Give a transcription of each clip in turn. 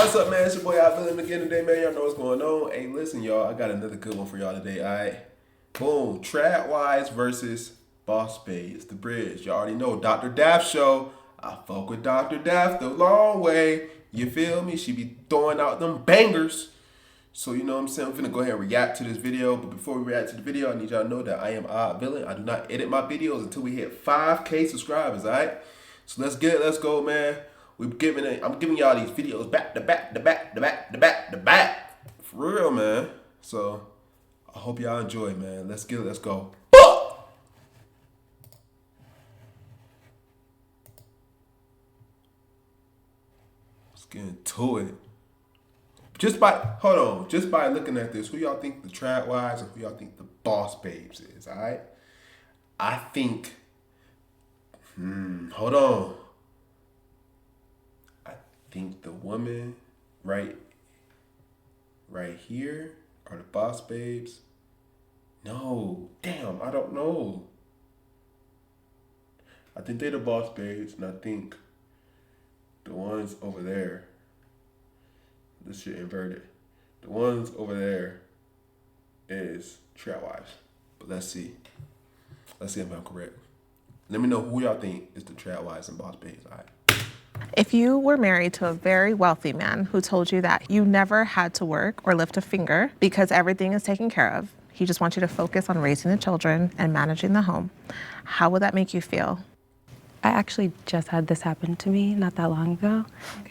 What's up, man? It's your boy, I feeling again today, man. Y'all know what's going on. Hey, listen, y'all. I got another good one for y'all today, all right? Boom. Trad Wives versus Boss Babes. The bridge. Y'all already know. Dr. Daft show. I fuck with Dr. Daft the long way. You feel me? She be throwing out them bangers. So, you know what I'm saying? I'm finna go ahead and react to this video. But before we react to the video, I need y'all to know that I am Odd Villain. I do not edit my videos until we hit 5K subscribers, all right? So let's get it. Let's go, man. I'm giving y'all these videos back to back to back to back to back to back. For real, man. So I hope y'all enjoy, man. Let's get it. Let's go. Let's get into it. Just by looking at this, who y'all think the Trad Wives and who y'all think the Boss Babes is, all right? I think, hold on. I think the woman right here are the Boss Babes. No, damn, I don't know. I think they're the Boss Babes, and I think the ones over there, this shit inverted. The ones over there is Trad Wives. But let's see. Let's see if I'm correct. Let me know who y'all think is the Trad Wives and Boss Babes, all right? If you were married to a very wealthy man who told you that you never had to work or lift a finger because everything is taken care of, he just wants you to focus on raising the children and managing the home, how would that make you feel? I actually just had this happen to me not that long ago,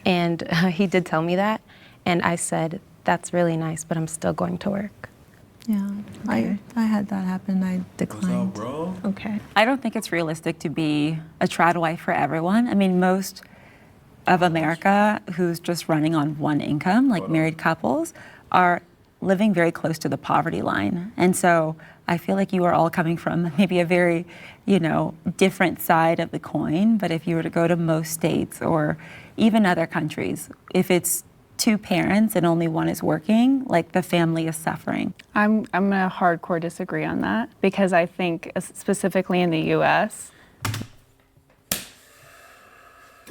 and he did tell me that, and I said, that's really nice, but I'm still going to work. Yeah, okay. I had that happen. I declined. What's up, bro? Okay. I don't think it's realistic to be a trad wife for everyone. I mean, most of America who's just running on one income, like married couples, are living very close to the poverty line. And so I feel like you are all coming from maybe a very, different side of the coin. But if you were to go to most states or even other countries, if it's two parents and only one is working, like the family is suffering. I'm gonna hardcore disagree on that because I think specifically in the U.S.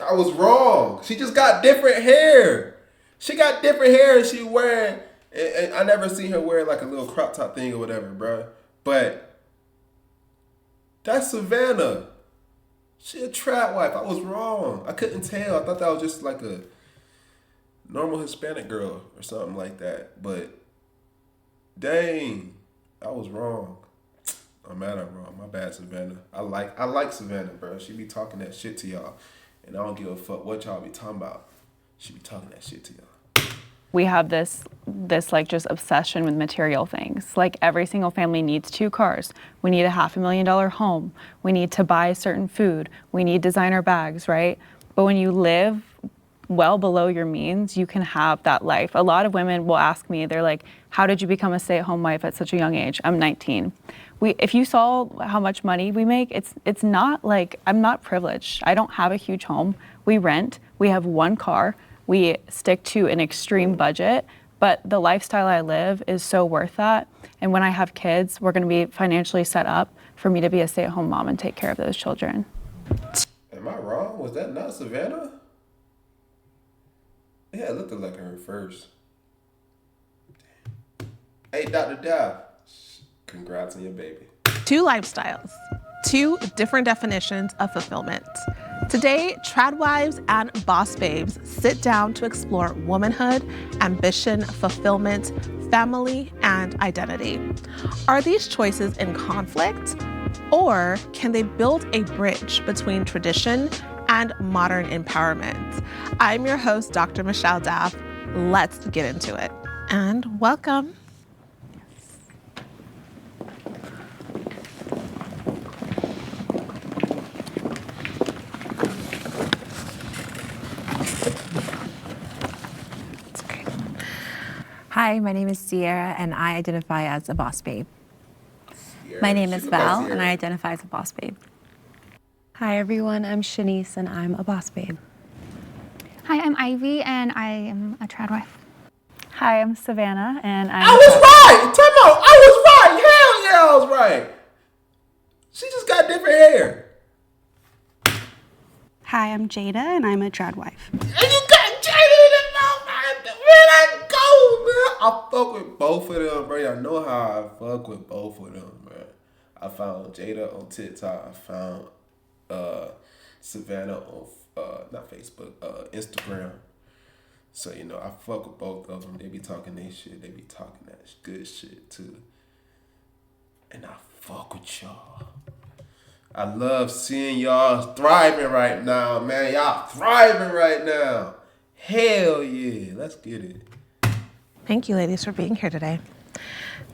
I was wrong. She just got different hair. She got different hair and she wearing, and I never seen her wear like a little crop top thing or whatever, bro. But that's Savannah. She a Trad Wife. I was wrong. I couldn't tell. I thought that was just like a normal Hispanic girl or something like that. But dang, I was wrong. I'm mad I'm wrong. My bad, Savannah. I like Savannah, bro. She be talking that shit to y'all. And I don't give a fuck what y'all be talking about. She be talking that shit to y'all. We have this like just obsession with material things. Like every single family needs 2 cars. We need a $500,000 home. We need to buy certain food. We need designer bags, right? But when you live well below your means, you can have that life. A lot of women will ask me, they're like, how did you become a stay-at-home wife at such a young age? I'm 19. If you saw how much money we make, it's not like, I'm not privileged. I don't have a huge home. We rent, we have 1 car, we stick to an extreme budget, but the lifestyle I live is so worth that. And when I have kids, we're gonna be financially set up for me to be a stay-at-home mom and take care of those children. Am I wrong? Was that not Savannah? Yeah, it looked like her first. Hey, Dr. Dav, congrats on your baby. 2 lifestyles, 2 different definitions of fulfillment. Today, Trad Wives and Boss Babes sit down to explore womanhood, ambition, fulfillment, family, and identity. Are these choices in conflict, or can they build a bridge between tradition and modern empowerment? I'm your host, Dr. Michelle Daff. Let's get into it. And welcome. Hi, my name is Sierra, and I identify as a boss babe. My name is Val, and I identify as a boss babe. Hi everyone, I'm Shanice, and I'm a boss babe. Hi, I'm Ivy, and I am a trad wife. Hi, I'm Savannah, and I was right! Time out! I was right! Hell yeah, I was right! She just got different hair. Hi, I'm Jada, and I'm a trad wife. And you got Jada in the mouth, man! I fuck with both of them, bro. Y'all know how I fuck with both of them, man. I found Jada on TikTok. I found Savannah on not Facebook, Instagram. So you know, I fuck with both of them. They be talking their shit. They be talking that good shit too. And I fuck with y'all. I love seeing y'all thriving right now, man. Y'all thriving right now. Hell yeah. Let's get it. Thank you, ladies, for being here today.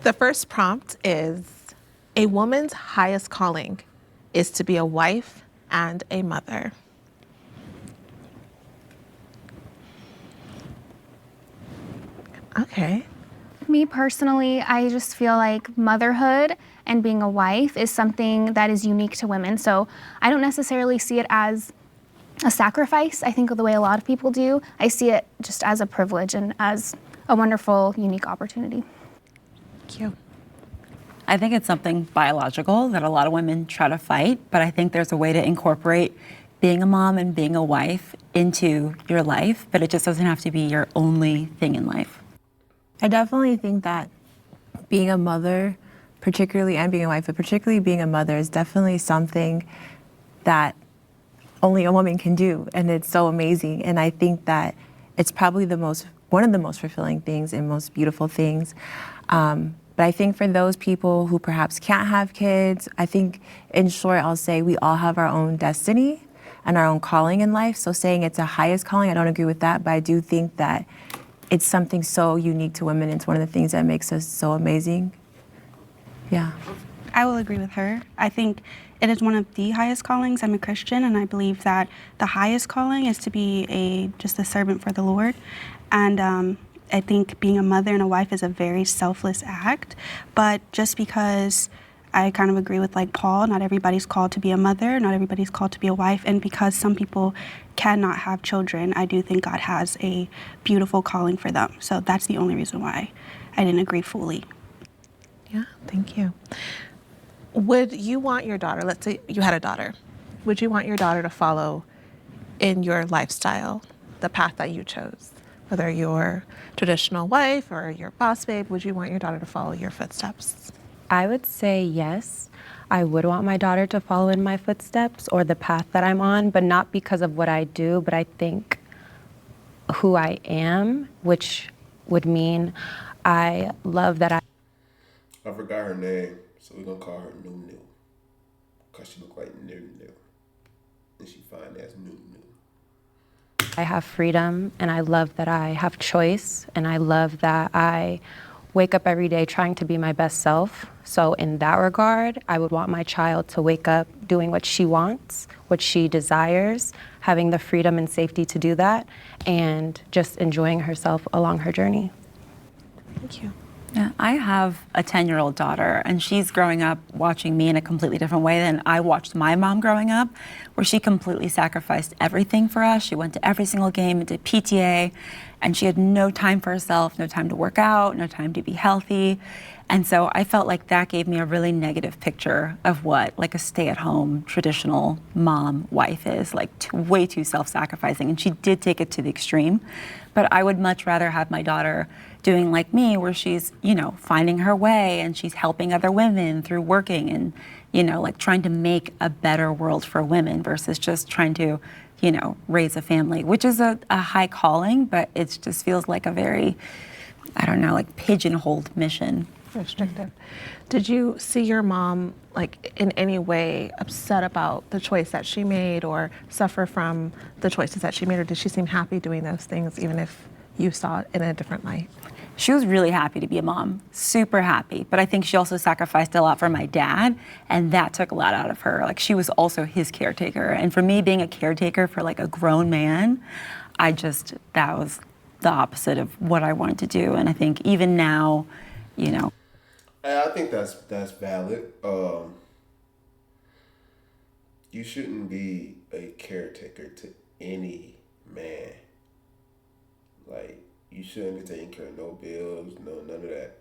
The first prompt is, a woman's highest calling is to be a wife and a mother. Okay. Me personally, I just feel like motherhood and being a wife is something that is unique to women. So I don't necessarily see it as a sacrifice, I think, the way a lot of people do. I see it just as a privilege and as a wonderful, unique opportunity. Thank you. I think it's something biological that a lot of women try to fight, but I think there's a way to incorporate being a mom and being a wife into your life, but it just doesn't have to be your only thing in life. I definitely think that being a mother, particularly, and being a wife, but particularly being a mother, is definitely something that only a woman can do, and it's so amazing. And I think that it's probably one of the most fulfilling things and most beautiful things. But I think for those people who perhaps can't have kids, I think, in short, I'll say we all have our own destiny and our own calling in life. So saying it's a highest calling, I don't agree with that, but I do think that it's something so unique to women. It's one of the things that makes us so amazing. Yeah. I will agree with her. I think it is one of the highest callings. I'm a Christian, and I believe that the highest calling is to be just a servant for the Lord. And I think being a mother and a wife is a very selfless act. But just because I kind of agree with like Paul, not everybody's called to be a mother, not everybody's called to be a wife. And because some people cannot have children, I do think God has a beautiful calling for them. So that's the only reason why I didn't agree fully. Yeah, thank you. Would you want your daughter, let's say you had a daughter, would you want your daughter to follow in your lifestyle, the path that you chose? Whether you're traditional wife or your boss babe, would you want your daughter to follow your footsteps? I would say yes. I would want my daughter to follow in my footsteps or the path that I'm on, but not because of what I do, but I think who I am, which would mean I love that I forgot her name, so we're gonna call her Nunu, cause she look like Nunu, and she fine as Nunu. I have freedom, and I love that I have choice, and I love that I wake up every day trying to be my best self. So in that regard, I would want my child to wake up doing what she wants, what she desires, having the freedom and safety to do that, and just enjoying herself along her journey. Thank you. Yeah, I have a 10-year-old daughter, and she's growing up watching me in a completely different way than I watched my mom growing up, where she completely sacrificed everything for us. She went to every single game and did PTA, and she had no time for herself, no time to work out, no time to be healthy. And so I felt like that gave me a really negative picture of what like a stay-at-home traditional mom wife is, like way too self-sacrificing. And she did take it to the extreme. But I would much rather have my daughter doing like me, where she's, you know, finding her way and she's helping other women through working and, you know, like trying to make a better world for women versus just trying to, you know, raise a family, which is a high calling, but it just feels like a very, I don't know, like pigeonholed mission. Restrictive. Did you see your mom like in any way upset about the choice that she made or suffer from the choices that she made, or did she seem happy doing those things even if you saw it in a different light? She was really happy to be a mom, super happy. But I think she also sacrificed a lot for my dad, and that took a lot out of her. Like, she was also his caretaker. And for me, being a caretaker for like a grown man, that was the opposite of what I wanted to do. And I think even now, you know. I think that's valid. You shouldn't be a caretaker to any man. Like, you shouldn't be taking care of no bills, none of that.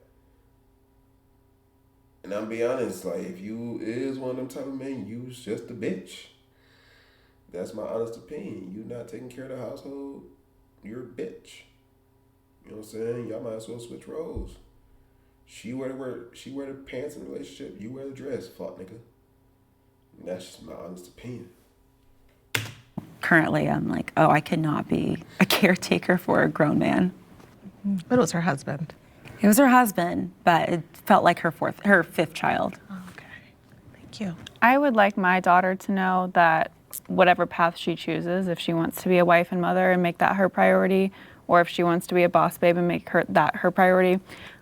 And I'm be honest, like, if you is one of them type of men, you's just a bitch. That's my honest opinion. You not taking care of the household, you're a bitch. You know what I'm saying? Y'all might as well switch roles. She wear the pants in the relationship. You wear the dress, fuck nigga. And that's just my honest opinion. Currently, I'm like, oh, I cannot be a caretaker for a grown man. But it was her husband. It was her husband, but it felt like her fifth child. Okay, thank you. I would like my daughter to know that whatever path she chooses, if she wants to be a wife and mother and make that her priority, or if she wants to be a boss babe and make that her priority,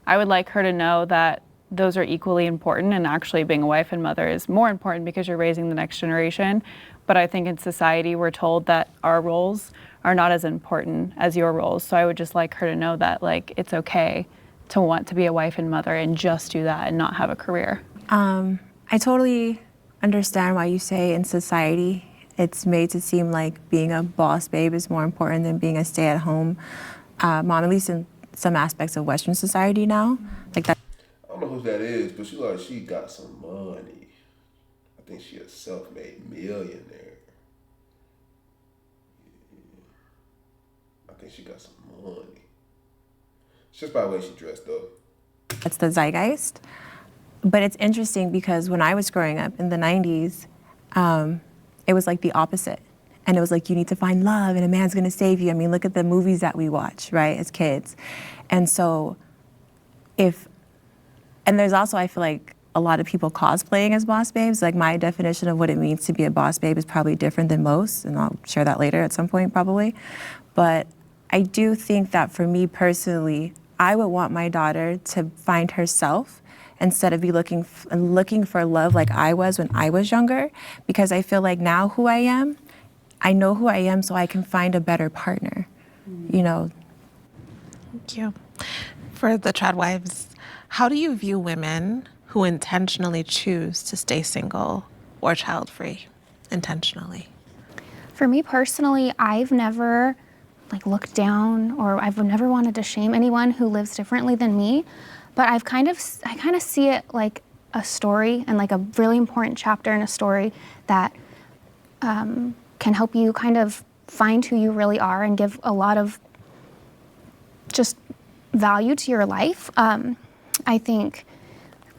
I would like her to know that those are equally important, and actually being a wife and mother is more important because you're raising the next generation. But I think in society we're told that our roles are not as important as your roles. So I would just like her to know that like it's okay to want to be a wife and mother and just do that and not have a career. I totally understand why you say in society it's made to seem like being a boss babe is more important than being a stay-at-home mom, at least in some aspects of Western society now. Like that. I don't know who that is, but she got some money. I think she a self-made millionaire. I think she got some money. It's just by the way she dressed though. That's the zeitgeist. But it's interesting because when I was growing up in the 90s, it was like the opposite. And it was like, you need to find love and a man's gonna save you. I mean, look at the movies that we watch, right, as kids. And so and there's also, I feel like, a lot of people cosplaying as boss babes. Like my definition of what it means to be a boss babe is probably different than most, and I'll share that later at some point probably. But I do think that for me personally, I would want my daughter to find herself instead of be looking for love like I was when I was younger, because I feel like now who I am, I know who I am so I can find a better partner, you know. Thank you. For the Trad Wives, how do you view women who intentionally choose to stay single or child-free intentionally? For me personally, I've never looked down, or I've never wanted to shame anyone who lives differently than me, but I kind of see it like a story and like a really important chapter in a story that can help you kind of find who you really are and give a lot of just value to your life. I think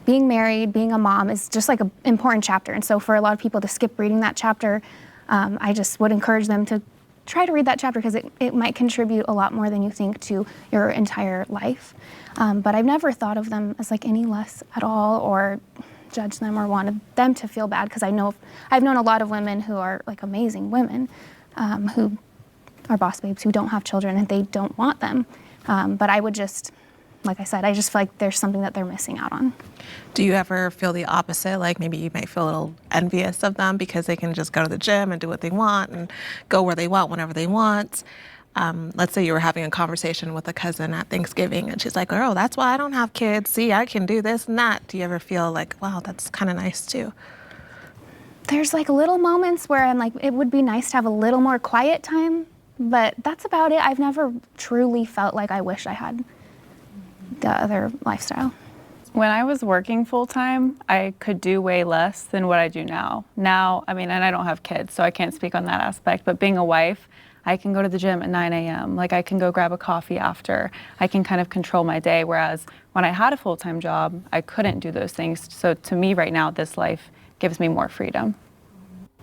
being married, being a mom is just like an important chapter. And so for a lot of people to skip reading that chapter, I just would encourage them to try to read that chapter because it might contribute a lot more than you think to your entire life. But I've never thought of them as like any less at all or judge them or wanted them to feel bad, because I've known a lot of women who are like amazing women who are boss babes who don't have children and they don't want them. But I would just, like I said, I just feel like there's something that they're missing out on. Do you ever feel the opposite? Like maybe you might feel a little envious of them because they can just go to the gym and do what they want and go where they want whenever they want. Let's say you were having a conversation with a cousin at Thanksgiving and she's like, oh, that's why I don't have kids. See, I can do this and that. Do you ever feel like, wow, that's kind of nice too? There's like little moments where I'm like, it would be nice to have a little more quiet time, but that's about it. I've never truly felt like I wish I had the other lifestyle. When I was working full-time, I could do way less than what I do now. Now, I mean, and I don't have kids, so I can't speak on that aspect, but being a wife, I can go to the gym at 9 a.m. Like I can go grab a coffee after. I can kind of control my day, whereas when I had a full-time job, I couldn't do those things. So to me right now, this life gives me more freedom.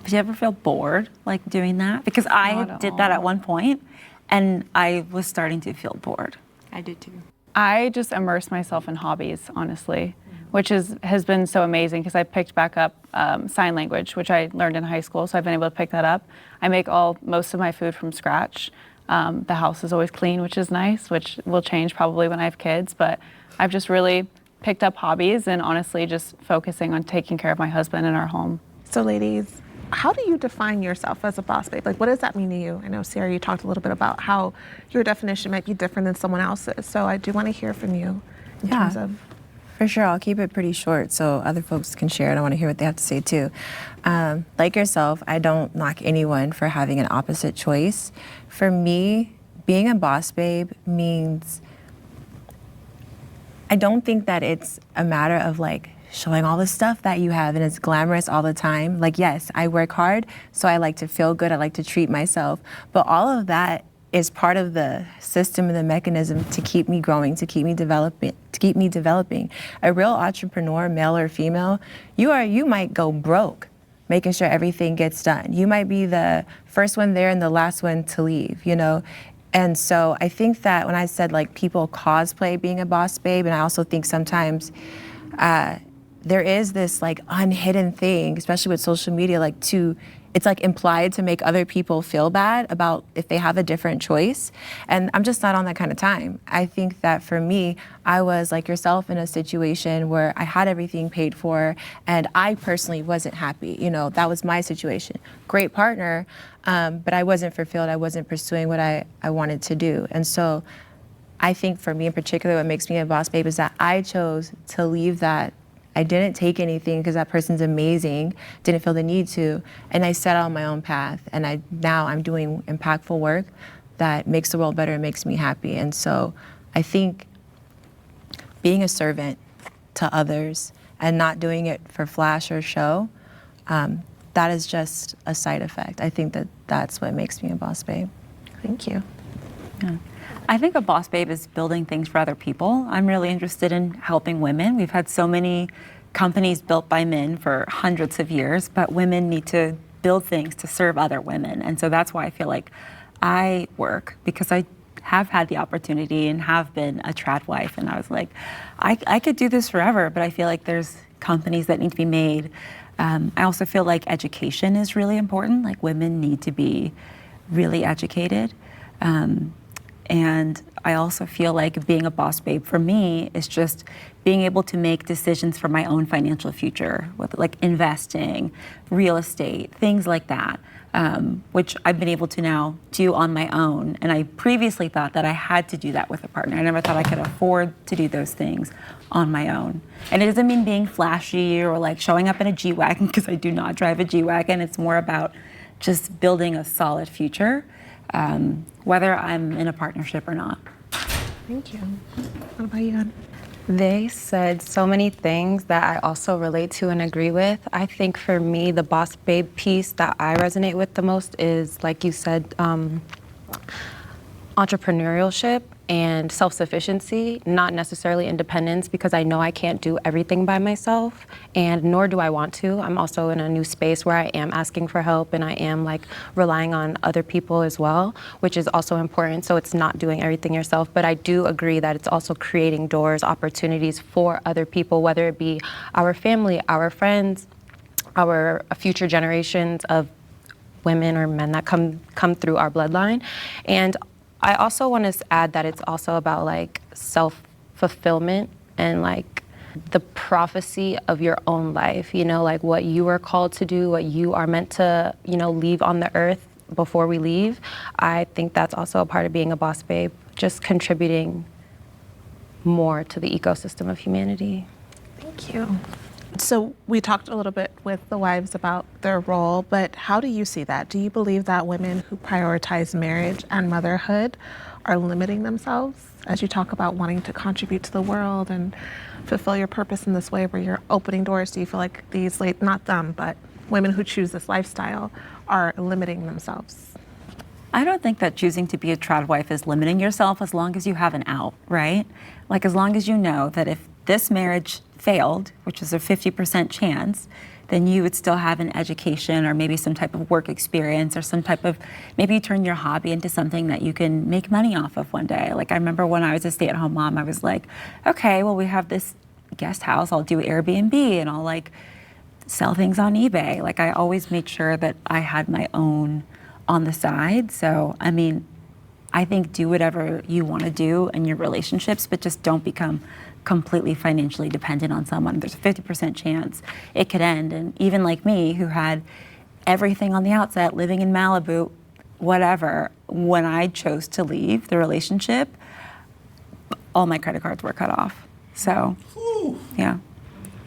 Did you ever feel bored like doing that? Because I did that at one point and I was starting to feel bored. I did too. I just immerse myself in hobbies, honestly, which has been so amazing because I picked back up sign language, which I learned in high school, so I've been able to pick that up. I make most of my food from scratch. The house is always clean, which is nice, which will change probably when I have kids, but I've just really picked up hobbies and honestly just focusing on taking care of my husband and our home. So ladies, how do you define yourself as a boss babe? Like, what does that mean to you? I know, Sarah, you talked a little bit about how your definition might be different than someone else's. So I do want to hear from you in terms of... For sure, I'll keep it pretty short so other folks can share, and I want to hear what they have to say too. Like yourself, I don't knock anyone for having an opposite choice. For me, being a boss babe means, I don't think that it's a matter of like showing all the stuff that you have and it's glamorous all the time. Like, yes, I work hard, so I like to feel good, I like to treat myself, but all of that is part of the system and the mechanism to keep me growing, to keep me developing. A real entrepreneur, male or female, you might go broke making sure everything gets done. You might be the first one there and the last one to leave, you know? And so I think that when I said like people cosplay being a boss babe, and I also think sometimes there is this like unhidden thing, especially with social media, like it's like implied to make other people feel bad about if they have a different choice. And I'm just not on that kind of time. I think that for me, I was like yourself in a situation where I had everything paid for and I personally wasn't happy. You know, that was my situation. Great partner, but I wasn't fulfilled. I wasn't pursuing what I wanted to do. And so I think for me in particular, what makes me a boss babe is that I chose to leave that. I didn't take anything because that person's amazing, didn't feel the need to, and I set out on my own path. And now I'm doing impactful work that makes the world better and makes me happy. And so I think being a servant to others and not doing it for flash or show, that is just a side effect. I think that that's what makes me a boss babe. Thank you. Yeah. I think a boss babe is building things for other people. I'm really interested in helping women. We've had so many companies built by men for hundreds of years, but women need to build things to serve other women. And so that's why I feel like I work, because I have had the opportunity and have been a trad wife. And I was like, I could do this forever, but I feel like there's companies that need to be made. I also feel like education is really important. Like women need to be really educated. And I also feel like being a boss babe for me is just being able to make decisions for my own financial future, with like investing, real estate, things like that, which I've been able to now do on my own. And I previously thought that I had to do that with a partner. I never thought I could afford to do those things on my own. And it doesn't mean being flashy or like showing up in a G-Wagon, because I do not drive a G-Wagon. It's more about just building a solid future. Whether I'm in a partnership or not. Thank you. What about you, Ann? They said so many things that I also relate to and agree with. I think for me, the boss babe piece that I resonate with the most is, like you said, entrepreneurship and self-sufficiency, not necessarily independence, because I know I can't do everything by myself, and nor do I want to. I'm also in a new space where I am asking for help and I am like relying on other people as well, which is also important. So it's not doing everything yourself, but I do agree that it's also creating doors, opportunities for other people, whether it be our family, our friends, our future generations of women or men that come through our bloodline. And I also want to add that it's also about like self-fulfillment and like the prophecy of your own life, you know, like what you are called to do, what you are meant to, you know, leave on the earth before we leave. I think that's also a part of being a boss babe, just contributing more to the ecosystem of humanity. Thank you. So we talked a little bit with the wives about their role, but how do you see that? Do you believe that women who prioritize marriage and motherhood are limiting themselves as you talk about wanting to contribute to the world and fulfill your purpose in this way where you're opening doors? Do you feel like these, not them, but women who choose this lifestyle are limiting themselves? I don't think that choosing to be a trad wife is limiting yourself, as long as you have an out, right? Like as long as you know that if this marriage failed, which is a 50% chance, then you would still have an education or maybe some type of work experience or some type of, maybe you turn your hobby into something that you can make money off of one day. Like I remember when I was a stay-at-home mom, I was like, okay, well we have this guest house, I'll do Airbnb and I'll like sell things on eBay. Like I always made sure that I had my own on the side. So, I mean, I think do whatever you want to do in your relationships, but just don't become completely financially dependent on someone. There's a 50% chance it could end. And even like me, who had everything on the outset, living in Malibu, whatever, when I chose to leave the relationship, all my credit cards were cut off. So, yeah.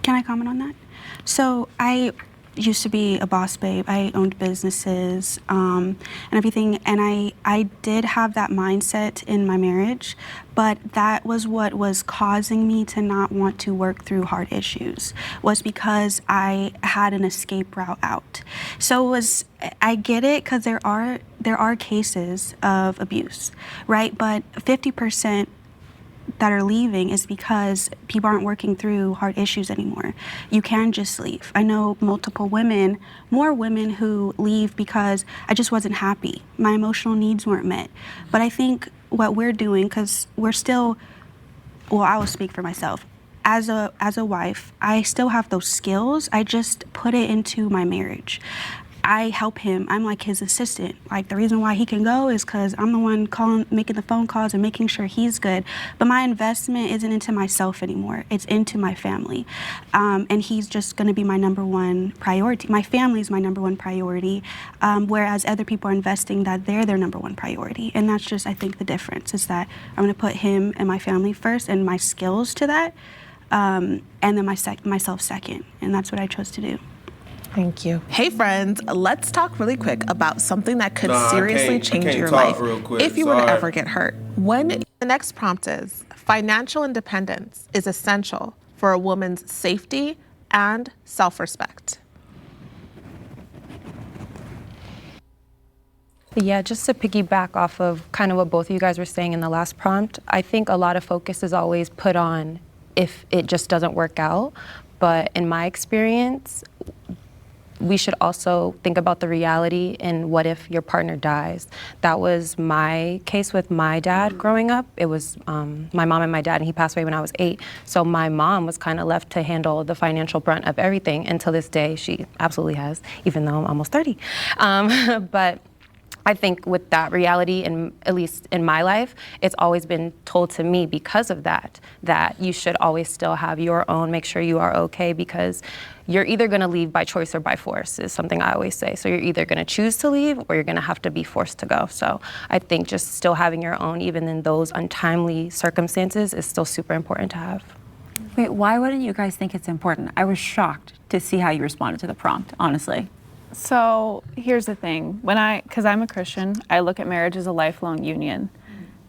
Can I comment on that? So I used to be a boss babe. I owned businesses and everything, and I did have that mindset in my marriage, but that was what was causing me to not want to work through hard issues, was because I had an escape route out. So I get it, because there are there are cases of abuse, right? But 50% that are leaving is because people aren't working through hard issues anymore. You can just leave. I know multiple women, more women who leave because I just wasn't happy. My emotional needs weren't met. But I think what we're doing, because we're still, well, I will speak for myself. As a wife, I still have those skills. I just put it into my marriage. I help him. I'm like his assistant. Like the reason why he can go is because I'm the one calling, making the phone calls and making sure he's good. But my investment isn't into myself anymore. It's into my family. And he's just going to be my number one priority. My family is my number one priority, whereas other people are investing that they're their number one priority. And that's just, I think, the difference is that I'm going to put him and my family first and my skills to that, and then myself second. And that's what I chose to do. Thank you. Hey friends, let's talk really quick about something that could Nah, I seriously can't change your talk life real quick. if you were to Sorry. ever get hurt. The next prompt is, financial independence is essential for a woman's safety and self-respect. Yeah, just to piggyback off of kind of what both of you guys were saying in the last prompt, I think a lot of focus is always put on if it just doesn't work out. But in my experience, we should also think about the reality and what if your partner dies. That was my case with my dad growing up. It was my mom and my dad, and he passed away when I was 8. So my mom was kind of left to handle the financial brunt of everything. And to this day, she absolutely has, even though I'm almost 30. But I think with that reality, and at least in my life, it's always been told to me because of that you should always still have your own, make sure you are okay, because you're either gonna leave by choice or by force is something I always say. So you're either gonna choose to leave or you're gonna have to be forced to go. So I think just still having your own, even in those untimely circumstances, is still super important to have. Wait, why wouldn't you guys think it's important? I was shocked to see how you responded to the prompt, honestly. So here's the thing. Because I'm a Christian, I look at marriage as a lifelong union.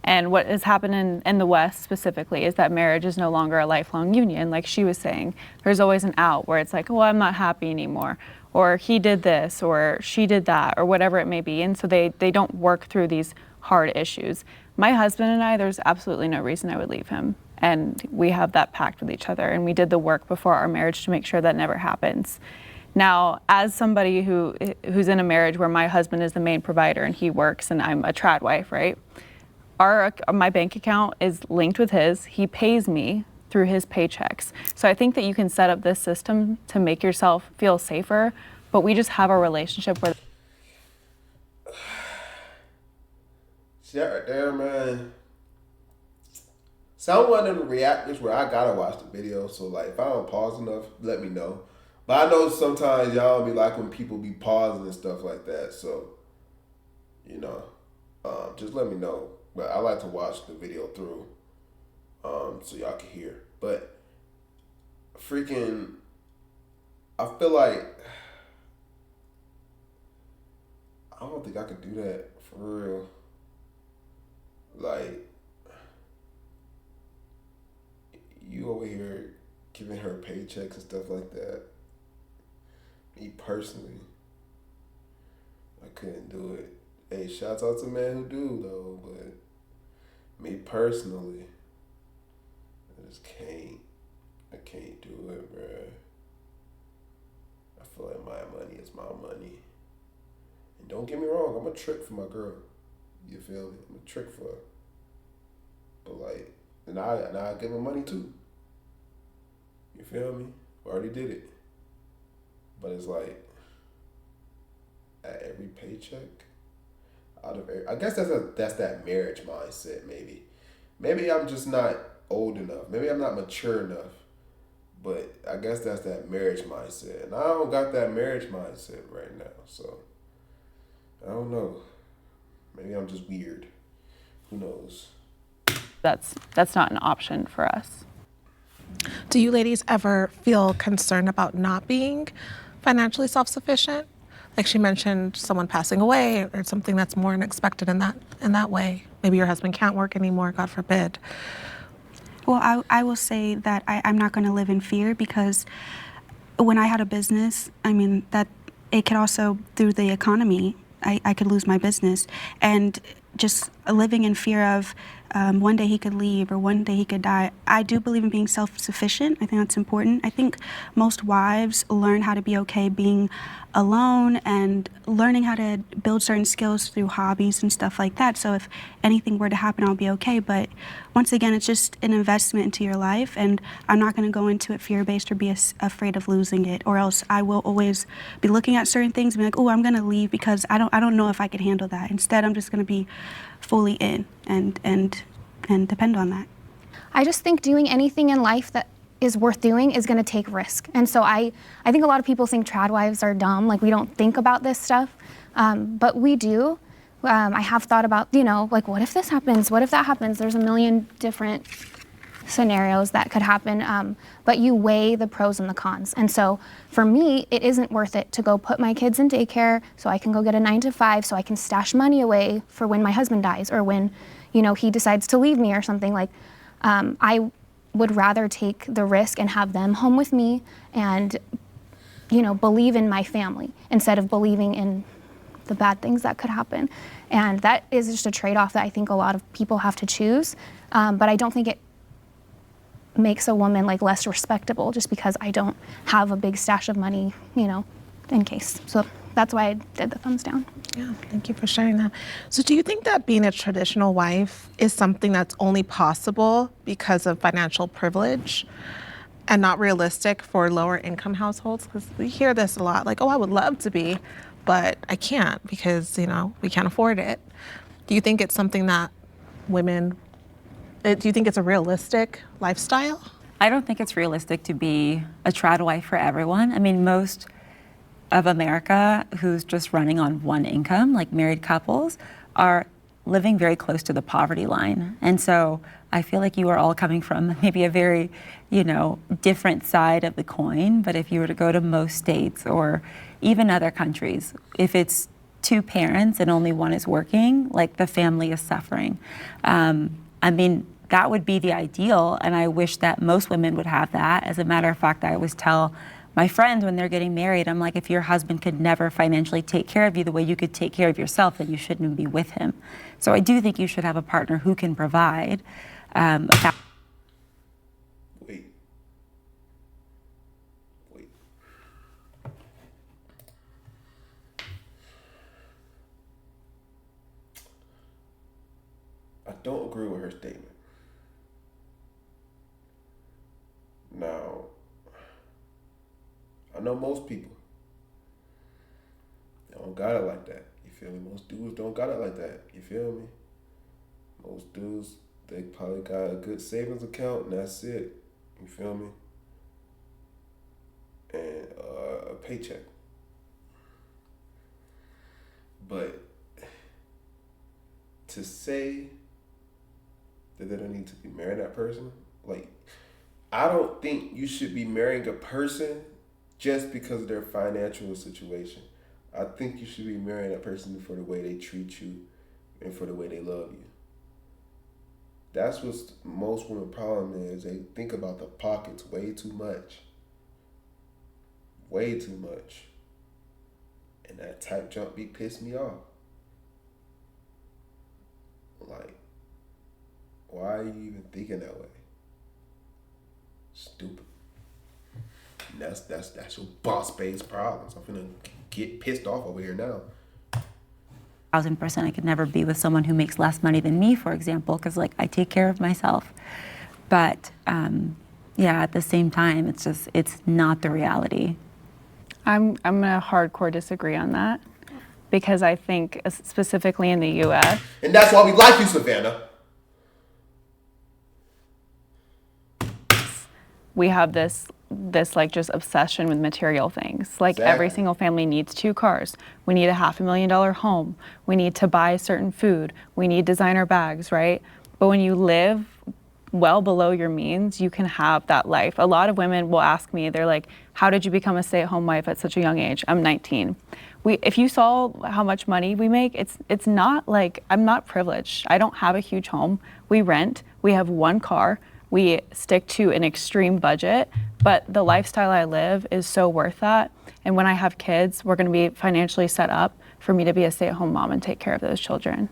And what has happened in the West specifically is that marriage is no longer a lifelong union. Like she was saying, there's always an out where it's like, oh, I'm not happy anymore. Or he did this, or she did that, or whatever it may be. And so they don't work through these hard issues. My husband and I, there's absolutely no reason I would leave him. And we have that pact with each other. And we did the work before our marriage to make sure that never happens. Now, as somebody who's in a marriage where my husband is the main provider and he works and I'm a trad wife, right? My bank account is linked with his. He pays me through his paychecks. So I think that you can set up this system to make yourself feel safer, but we just have a relationship where... See that right there, man? Someone in the reactors where I gotta watch the video, so like if I don't pause enough, let me know. But I know sometimes y'all be like when people be pausing and stuff like that. So, you know, just let me know. But I like to watch the video through so y'all can hear. But freaking, I feel like, I don't think I could do that for real. Like, you over here giving her paychecks and stuff like that. Me personally, I couldn't do it. Hey, shouts out to men who do though, but me personally, I just can't. I can't do it, bruh. I feel like my money is my money. And don't get me wrong, I'm a trick for my girl. You feel me? I'm a trick for her. But like, and I give her money too. You feel me? I already did it. But it's like, at every paycheck, I guess that's that marriage mindset, maybe. Maybe I'm just not old enough. Maybe I'm not mature enough. But I guess that's that marriage mindset. And I don't got that marriage mindset right now. So, I don't know. Maybe I'm just weird. Who knows? That's not an option for us. Do you ladies ever feel concerned about not being financially self-sufficient? Like she mentioned, someone passing away or something that's more unexpected in that way. Maybe your husband can't work anymore, God forbid. Well, I will say that I'm not going to live in fear, because when I had a business, I mean, that it could also, through the economy, I could lose my business. And just living in fear of one day he could leave or one day he could die. I do believe in being self-sufficient. I think that's important. I think most wives learn how to be okay being alone and learning how to build certain skills through hobbies and stuff like that. So if anything were to happen, I'll be okay. But once again, it's just an investment into your life, and I'm not going to go into it fear-based or be afraid of losing it, or else I will always be looking at certain things and be like, oh, I'm going to leave because I don't know if I can handle that. Instead, I'm just going to be fully in and depend on that. I just think doing anything in life that is worth doing is going to take risk. And so I think a lot of people think trad wives are dumb, like we don't think about this stuff, but we do. I have thought about, like what if this happens? What if that happens? There's a million different scenarios that could happen, but you weigh the pros and the cons. And so for me, it isn't worth it to go put my kids in daycare so I can go get a 9-to-5 so I can stash money away for when my husband dies or when, he decides to leave me or something. Like, I would rather take the risk and have them home with me and, believe in my family instead of believing in the bad things that could happen. And that is just a trade-off that I think a lot of people have to choose. But I don't think it makes a woman like less respectable just because I don't have a big stash of money, in case. So that's why I did the thumbs down. Yeah, thank you for sharing that. So do you think that being a traditional wife is something that's only possible because of financial privilege and not realistic for lower income households? Because we hear this a lot, like, oh, I would love to be, but I can't because, we can't afford it. Do you think it's something that do you think it's a realistic lifestyle? I don't think it's realistic to be a trad wife for everyone. I mean, most of America who's just running on one income, like married couples, are living very close to the poverty line. And so I feel like you are all coming from maybe a very, different side of the coin. But if you were to go to most states or even other countries, if it's two parents and only one is working, like the family is suffering. That would be the ideal, and I wish that most women would have that. As a matter of fact, I always tell my friends when they're getting married, I'm like, if your husband could never financially take care of you the way you could take care of yourself, then you shouldn't be with him. So I do think you should have a partner who can provide. Wait. I don't agree with her statement. Now, I know most people don't got it like that. You feel me? Most dudes don't got it like that. You feel me? Most dudes, they probably got a good savings account and that's it. You feel me? And a paycheck. But to say that they don't need to be marrying that person, like, I don't think you should be marrying a person just because of their financial situation. I think you should be marrying that person for the way they treat you and for the way they love you. That's what most women's problem is. They think about the pockets way too much. Way too much. And that type jump be pissed me off. Like, why are you even thinking that way? Stupid. And that's your boss babe's problems. I'm finna get pissed off over here now. 1,000%, I could never be with someone who makes less money than me, for example, because I take care of myself. But at the same time, it's not the reality. I'm gonna hardcore disagree on that because I think specifically in the U.S. And that's why we like you, Savannah. We have this like just obsession with material things. Like every single family needs 2 cars. We need a $500,000 home. We need to buy certain food. We need designer bags, right? But when you live well below your means, you can have that life. A lot of women will ask me, they're like, how did you become a stay-at-home wife at such a young age? I'm 19. If you saw how much money we make, it's not like, I'm not privileged. I don't have a huge home. We rent. We have 1 car. We stick to an extreme budget, but the lifestyle I live is so worth that. And when I have kids, we're going to be financially set up for me to be a stay-at-home mom and take care of those children.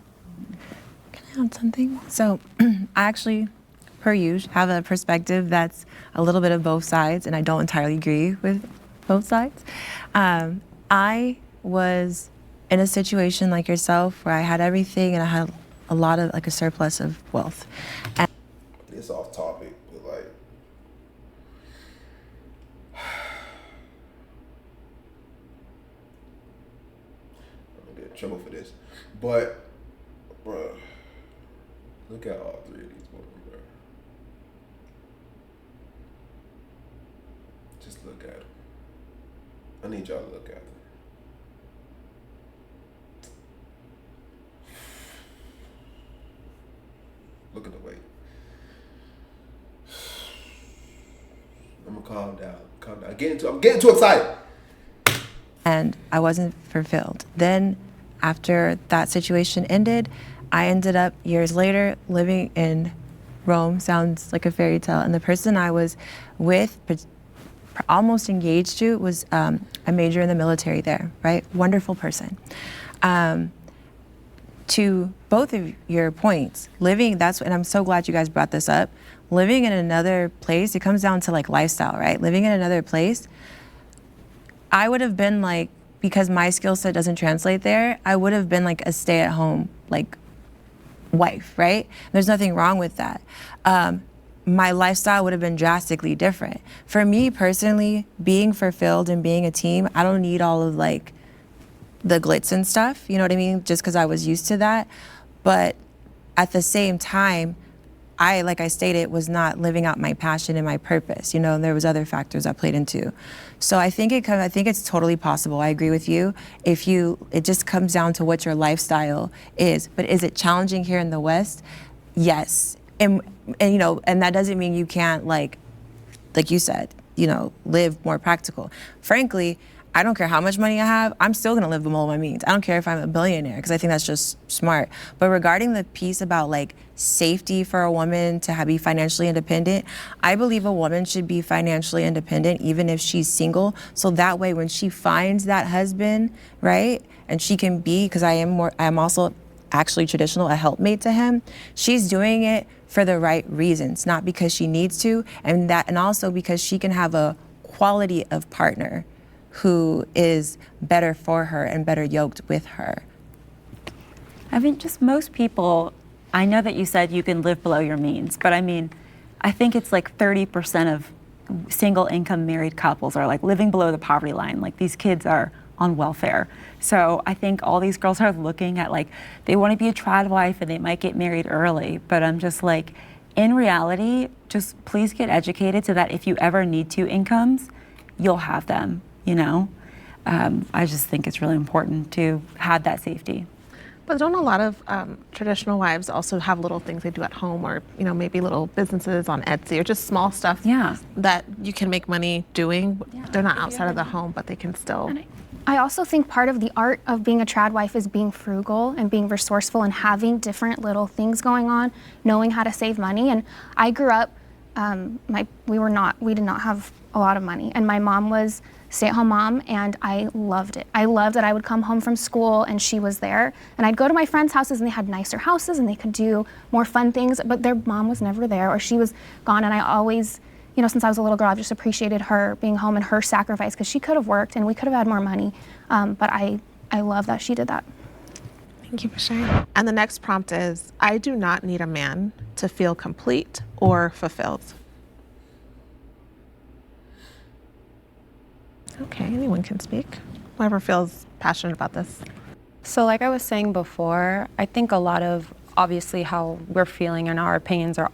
Can I add something? So I actually, per usual, have a perspective that's a little bit of both sides, and I don't entirely agree with both sides. I was in a situation like yourself where I had everything and I had a lot of, like, a surplus of wealth. And It's off topic, but like, I'm gonna get in trouble for this. But, bruh, look at all three of these women, bruh. Just look at them. I need y'all to look at them. Look at the weight. I'm gonna calm down. Calm down. I'm getting too excited. and I wasn't fulfilled. Then, after that situation ended, I ended up years later living in Rome. Sounds like a fairy tale. And the person I was with, almost engaged to, was a major in the military there, right? Wonderful person. To both of your points, and I'm so glad you guys brought this up, living in another place, it comes down to like lifestyle, right? Living in another place, I would have been like, because my skill set doesn't translate there, I would have been like a stay-at-home like wife, right? There's nothing wrong with that. My lifestyle would have been drastically different. For me personally, being fulfilled and being a team, I don't need all of like the glitz and stuff, you know what I mean? Just because I was used to that. But at the same time, like I stated, was not living out my passion and my purpose. You know, and there was other factors that played into. So I think it's totally possible. I agree with you. It just comes down to what your lifestyle is. But is it challenging here in the West? Yes. And you know, and that doesn't mean you can't like you said, you know, live more practical. Frankly, I don't care how much money I have, I'm still gonna live below my means. I don't care if I'm a billionaire, because I think that's just smart. But regarding the piece about like safety for a woman to be financially independent, I believe a woman should be financially independent even if she's single. So that way when she finds that husband, right, and she can be, because I am also actually traditional, a helpmate to him, she's doing it for the right reasons, not because she needs to, and also because she can have a quality of partner who is better for her and better yoked with her. I mean, just most people, I know that you said you can live below your means, but I mean, I think it's like 30% of single income married couples are like living below the poverty line. Like these kids are on welfare. So I think all these girls are looking at like, they want to be a trad wife and they might get married early, but I'm just like, in reality, just please get educated so that if you ever need two incomes, you'll have them. You know, I just think it's really important to have that safety. But don't a lot of traditional wives also have little things they do at home, or you know, maybe little businesses on Etsy, or just small stuff that you can make money doing? Yeah. They're not outside of the home, but they can still. And I also think part of the art of being a trad wife is being frugal and being resourceful and having different little things going on, knowing how to save money. And I grew up, we did not have a lot of money, and my mom was stay-at-home mom, and I loved it. I loved that I would come home from school and she was there, and I'd go to my friends' houses and they had nicer houses and they could do more fun things, but their mom was never there or she was gone. And I always, you know, since I was a little girl, I've just appreciated her being home and her sacrifice, because she could have worked and we could have had more money, but I love that she did that. Thank you for sharing. And the next prompt is, I do not need a man to feel complete or fulfilled. Okay, anyone can speak. Whoever feels passionate about this. So like I was saying before, I think a lot of obviously how we're feeling and our opinions are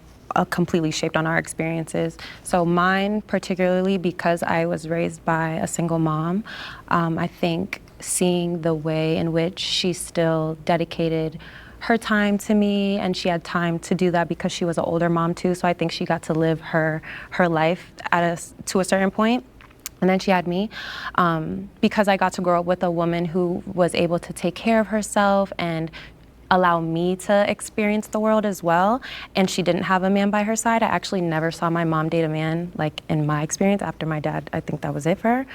completely shaped on our experiences. So mine particularly, because I was raised by a single mom, I think seeing the way in which she still dedicated her time to me, and she had time to do that because she was an older mom too, so I think she got to live her life to a certain point. And then she had me, because I got to grow up with a woman who was able to take care of herself and allow me to experience the world as well. And she didn't have a man by her side. I actually never saw my mom date a man, like in my experience. After my dad, I think that was it for her.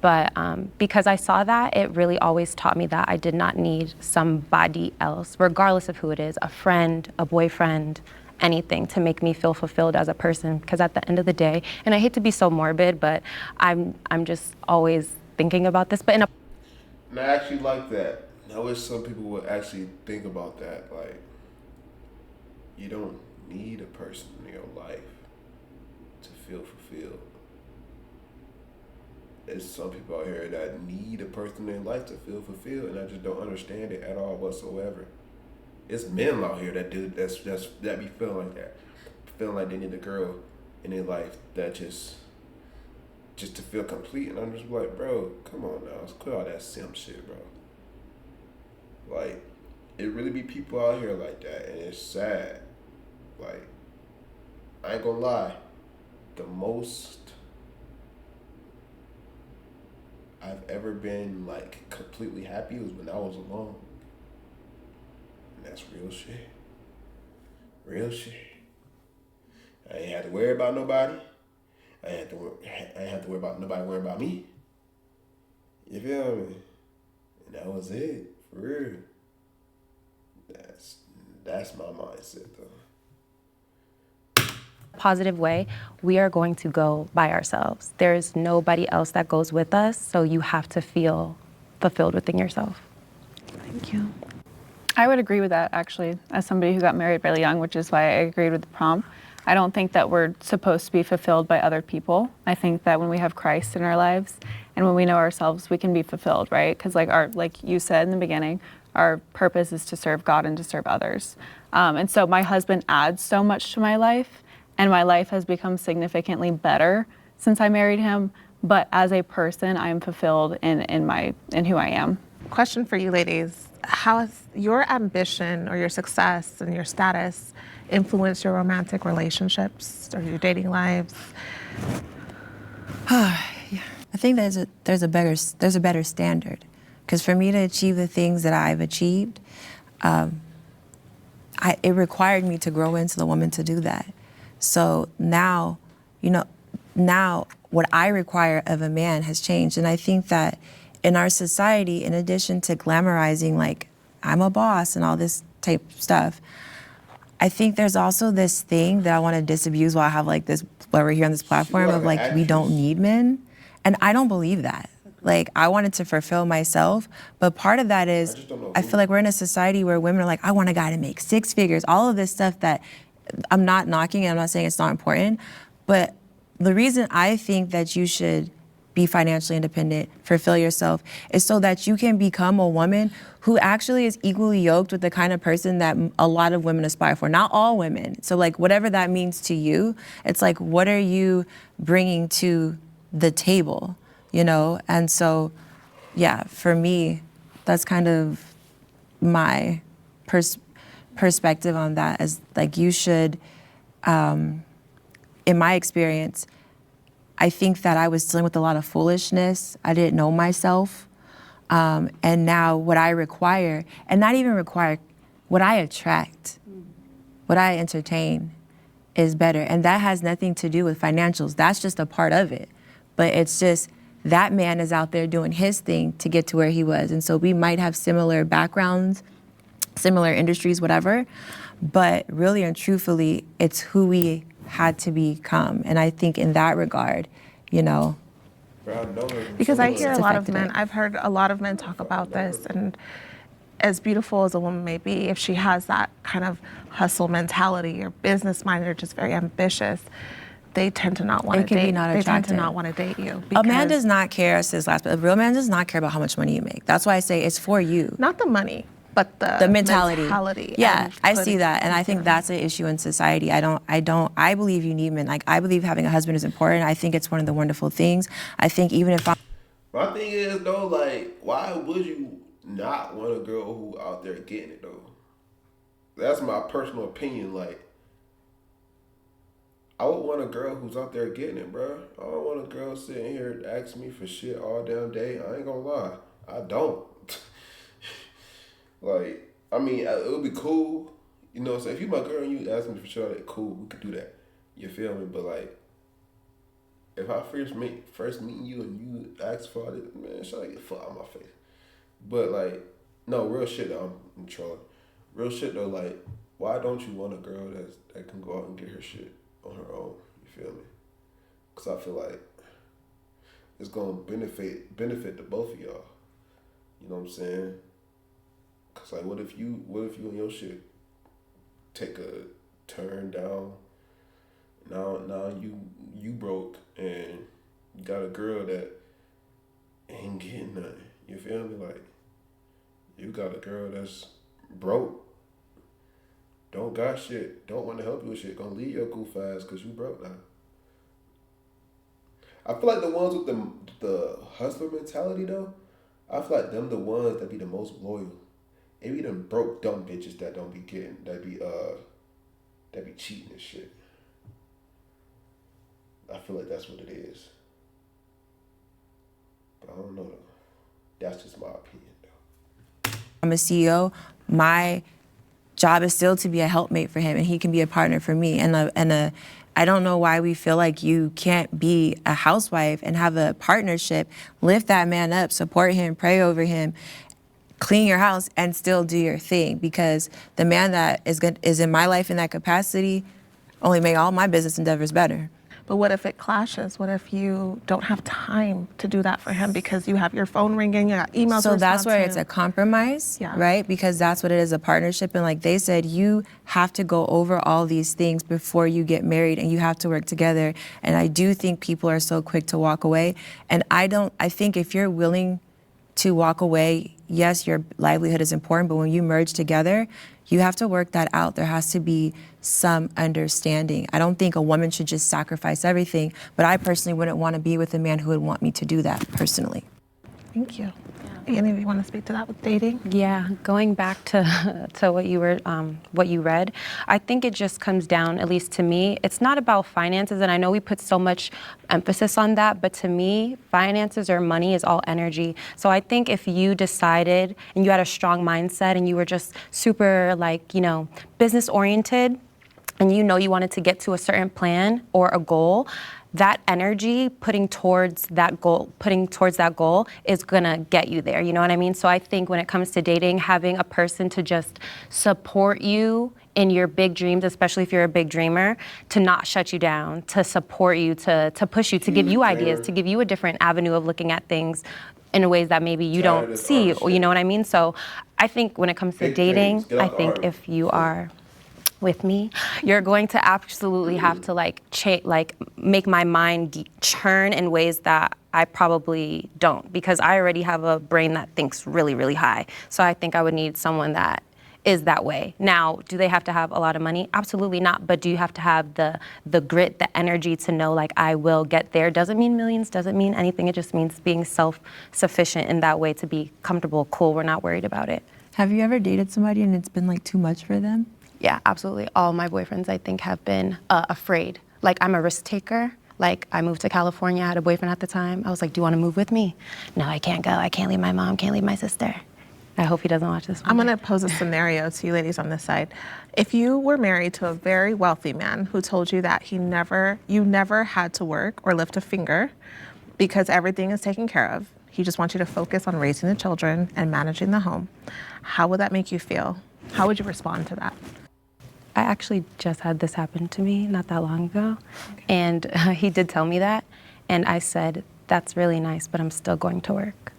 But because I saw that, it really always taught me that I did not need somebody else, regardless of who it is, a friend, a boyfriend, anything, to make me feel fulfilled as a person. Because at the end of the day, and I hate to be so morbid, but I'm just always thinking about this, but in a... And I actually like that. I wish some people would actually think about that. Like, you don't need a person in your life to feel fulfilled. There's some people out here that need a person in their life to feel fulfilled, and I just don't understand it at all whatsoever. It's men out here that be feeling like that, feeling like they need a girl in their life that just to feel complete. And I'm just like, bro, come on now, let's quit all that simp shit, bro. Like, it really be people out here like that, and it's sad. Like, I ain't gonna lie, the most I've ever been like completely happy was when I was alone. And that's real shit. Real shit. I ain't had to worry about nobody. I ain't have to worry about nobody worrying about me. You feel me? And that was it. For real. That's my mindset though. Positive way, we are going to go by ourselves. There's nobody else that goes with us, so you have to feel fulfilled within yourself. Thank you. I would agree with that, actually, as somebody who got married really young, which is why I agreed with the prom. I don't think that we're supposed to be fulfilled by other people. I think that when we have Christ in our lives and when we know ourselves, we can be fulfilled, right? Because like you said in the beginning, our purpose is to serve God and to serve others. And so my husband adds so much to my life, and my life has become significantly better since I married him. But as a person, I am fulfilled in who I am. Question for you ladies. How has your ambition or your success and your status influenced your romantic relationships or your dating lives? I think there's a better standard, because for me to achieve the things that I've achieved, it required me to grow into the woman to do that. So now, now what I require of a man has changed, and I think that in our society, in addition to glamorizing like I'm a boss and all this type of stuff, I think there's also this thing that I want to disabuse while I have like this, while we're here on this platform, of like, we don't need men. And I don't believe that. Like, I wanted to fulfill myself, but part of that is, I feel like we're in a society where women are like, I want a guy to make 6 figures, all of this stuff that I'm not knocking, and I'm not saying it's not important, but the reason I think that you should be financially independent, fulfill yourself, is so that you can become a woman who actually is equally yoked with the kind of person that a lot of women aspire for. Not all women. So like, whatever that means to you, it's like, what are you bringing to the table, And so, yeah, for me, that's kind of my perspective on that, is like, you should, in my experience, I think that I was dealing with a lot of foolishness. I didn't know myself. And now what I require, and not even require, what I attract, what I entertain is better. And that has nothing to do with financials. That's just a part of it. But it's just, that man is out there doing his thing to get to where he was. And so we might have similar backgrounds, similar industries, whatever. But really and truthfully, it's who we had to become. And I think in that regard, Because I hear a lot of men, I've heard a lot of men talk about this, and as beautiful as a woman may be, if she has that kind of hustle mentality or business mind, or just very ambitious, they tend to not want to date. They tend to not want to date you. A man does not care, I said this last, but a real man does not care about how much money you make. That's why I say it's for you. Not the money, but the mentality. Yeah, I see that, and I think that's an issue in society. I believe you need men. Like, I believe having a husband is important. I think it's one of the wonderful things. I think even if My thing is though, like, why would you not want a girl who out there getting it though? That's my personal opinion. Like, I would want a girl who's out there getting it, bro. I don't want a girl sitting here asking me for shit all damn day. I ain't gonna lie, I don't. Like, I mean, it would be cool. You know what I'm saying? If you my girl and you ask me for sure, that cool, we could do that. You feel me? But like, if I first meeting you and you ask for all this, man, should I get fuck out my face? But like, no, real shit though, I'm trolling. Real shit though, like, why don't you want a girl that can go out and get her shit on her own? You feel me? Cause I feel like it's gonna benefit the both of y'all. You know what I'm saying? Cause like, what if you and your shit take a turn down? Now you broke and you got a girl that ain't getting nothing. You feel me? Like, you got a girl that's broke, don't got shit, don't want to help you with shit, gonna leave your goof ass cause you broke now. I feel like the ones with the hustler mentality though, I feel like them the ones that be the most loyal. It be them broke dumb bitches that don't be getting, that be cheating and shit. I feel like that's what it is. But I don't know though. That's just my opinion though. I'm a CEO. My job is still to be a helpmate for him, and he can be a partner for me. I don't know why we feel like you can't be a housewife and have a partnership, lift that man up, support him, pray over him, clean your house, and still do your thing. Because the man that is in my life in that capacity only make all my business endeavors better. But what if it clashes? What if you don't have time to do that for him because you have your phone ringing, you got emails? So that's where it's a compromise, right? Because that's what it is, a partnership. And like they said, you have to go over all these things before you get married, and you have to work together. And I do think people are so quick to walk away. And I think if you're willing to walk away, yes, your livelihood is important, but when you merge together, you have to work that out. There has to be some understanding. I don't think a woman should just sacrifice everything, but I personally wouldn't want to be with a man who would want me to do that personally. Thank you. Any of you want to speak to that with dating? Yeah, going back to what you read, I think it just comes down, at least to me, it's not about finances, and I know we put so much emphasis on that, but to me, finances or money is all energy. So I think if you decided and you had a strong mindset and you were just super business oriented, and you wanted to get to a certain plan or a goal, that energy putting towards that goal is gonna get you there, you know what I mean? So I think when it comes to dating, having a person to just support you in your big dreams, especially if you're a big dreamer, to not shut you down, to support you, to push you, to give you ideas, to give you a different avenue of looking at things in ways that maybe you don't see, or you know what I mean? So I think when it comes to dating, I think if you are with me, you're going to absolutely have to make my mind churn in ways that I probably don't, because I already have a brain that thinks really, really high. So I think I would need someone that is that way. Now, do they have to have a lot of money? Absolutely not. But do you have to have the grit, the energy to know I will get there? Doesn't mean millions, doesn't mean anything. It just means being self-sufficient in that way, to be comfortable, cool, we're not worried about it. Have you ever dated somebody and it's been too much for them? Yeah, absolutely. All my boyfriends, I think, have been afraid. I'm a risk taker. I moved to California, I had a boyfriend at the time. I was like, do you want to move with me? No, I can't go. I can't leave my mom, can't leave my sister. I hope he doesn't watch this one. I'm gonna pose a scenario to you ladies on this side. If you were married to a very wealthy man who told you that you never had to work or lift a finger because everything is taken care of, he just wants you to focus on raising the children and managing the home, how would that make you feel? How would you respond to that? I actually just had this happen to me not that long ago, and he did tell me that, and I said, that's really nice, but I'm still going to work.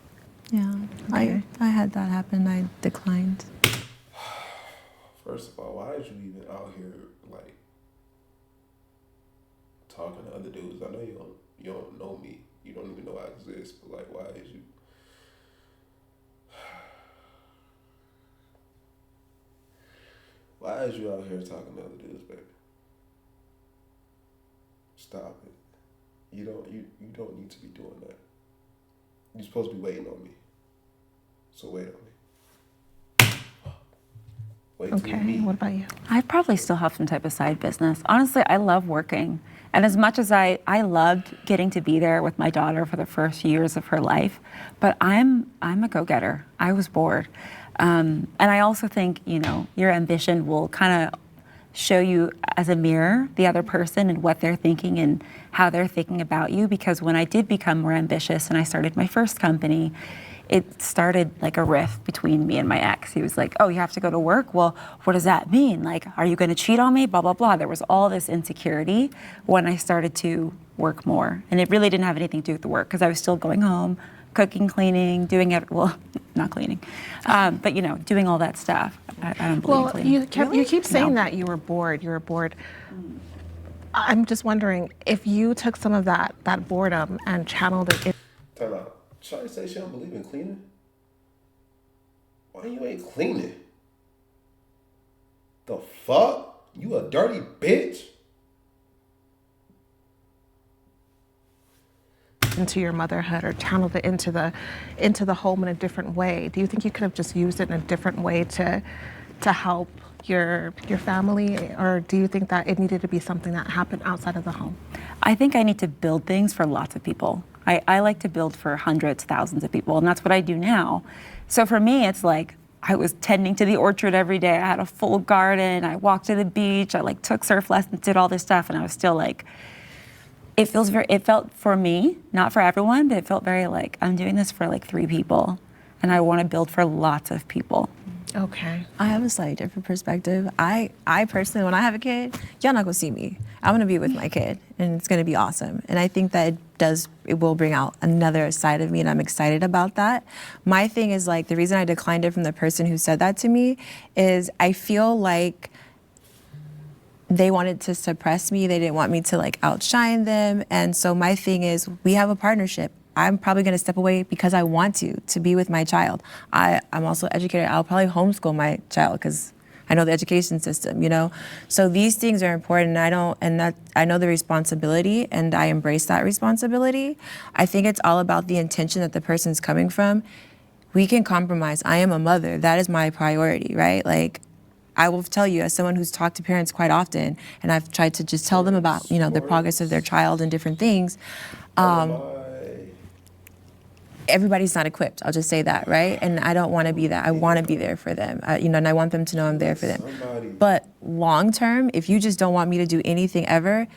Yeah, okay. I had that happen. I declined. First of all, why is you even out here talking to other dudes? I know you don't know me. You don't even know I exist, but why is you? Why is you out here talking to other dudes, baby? Stop it. You don't need to be doing that. You're supposed to be waiting on me. So wait on me. Wait okay, me. What about you? I probably still have some type of side business. Honestly, I love working. And as much as I loved getting to be there with my daughter for the first years of her life, but I'm a go-getter. I was bored. And I also think, your ambition will kind of show you as a mirror the other person and what they're thinking and how they're thinking about you. Because when I did become more ambitious and I started my first company, it started like a rift between me and my ex. He was like, oh, you have to go to work? Well, what does that mean? Like, are you going to cheat on me? Blah, blah, blah. There was all this insecurity when I started to work more. And it really didn't have anything to do with the work because I was still going home, cooking, cleaning, doing it. Well, not cleaning, but doing all that stuff. I don't believe in Well, cleaning. you keep saying No. that you were bored. I'm just wondering if you took some of that boredom and channeled it in. Time out. Shawty say she don't believe in cleaning? Why you ain't cleaning? The fuck? You a dirty bitch? Into your motherhood or channeled it into the home in a different way. Do you think you could have just used it in a different way to help your family, or do you think that it needed to be something that happened outside of the home? I think I need to build things for lots of people. I like to build for hundreds, thousands of people, and that's what I do now. So for me, it's like I was tending to the orchard every day. I had a full garden. I walked to the beach. I took surf lessons, did all this stuff, and I was still like, it felt for me, not for everyone, but it felt very like I'm doing this for 3 people, and I want to build for lots of people. Okay. I have a slightly different perspective. I personally, when I have a kid, y'all not gonna see me. I'm gonna be with my kid, and it's gonna be awesome. And I think that it will bring out another side of me, and I'm excited about that. My thing is the reason I declined it from the person who said that to me is I feel like they wanted to suppress me. They didn't want me to outshine them. And so my thing is, we have a partnership. I'm probably going to step away because I want to be with my child. I'm also educated. I'll probably homeschool my child because I know the education system, So these things are important. I know the responsibility, and I embrace that responsibility. I think it's all about the intention that the person's coming from. We can compromise. I am a mother. That is my priority, right? I will tell you, as someone who's talked to parents quite often, and I've tried to just tell them about, the progress of their child and different things. Everybody's not equipped. I'll just say that, right? And I don't want to be that. I want to be there for them, and I want them to know I'm there for them. But long term, if you just don't want me to do anything ever,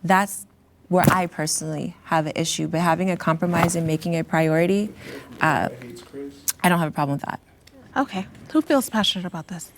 that's where I personally have an issue. But having a compromise and making it a priority, I don't have a problem with that. Okay. Who feels passionate about this?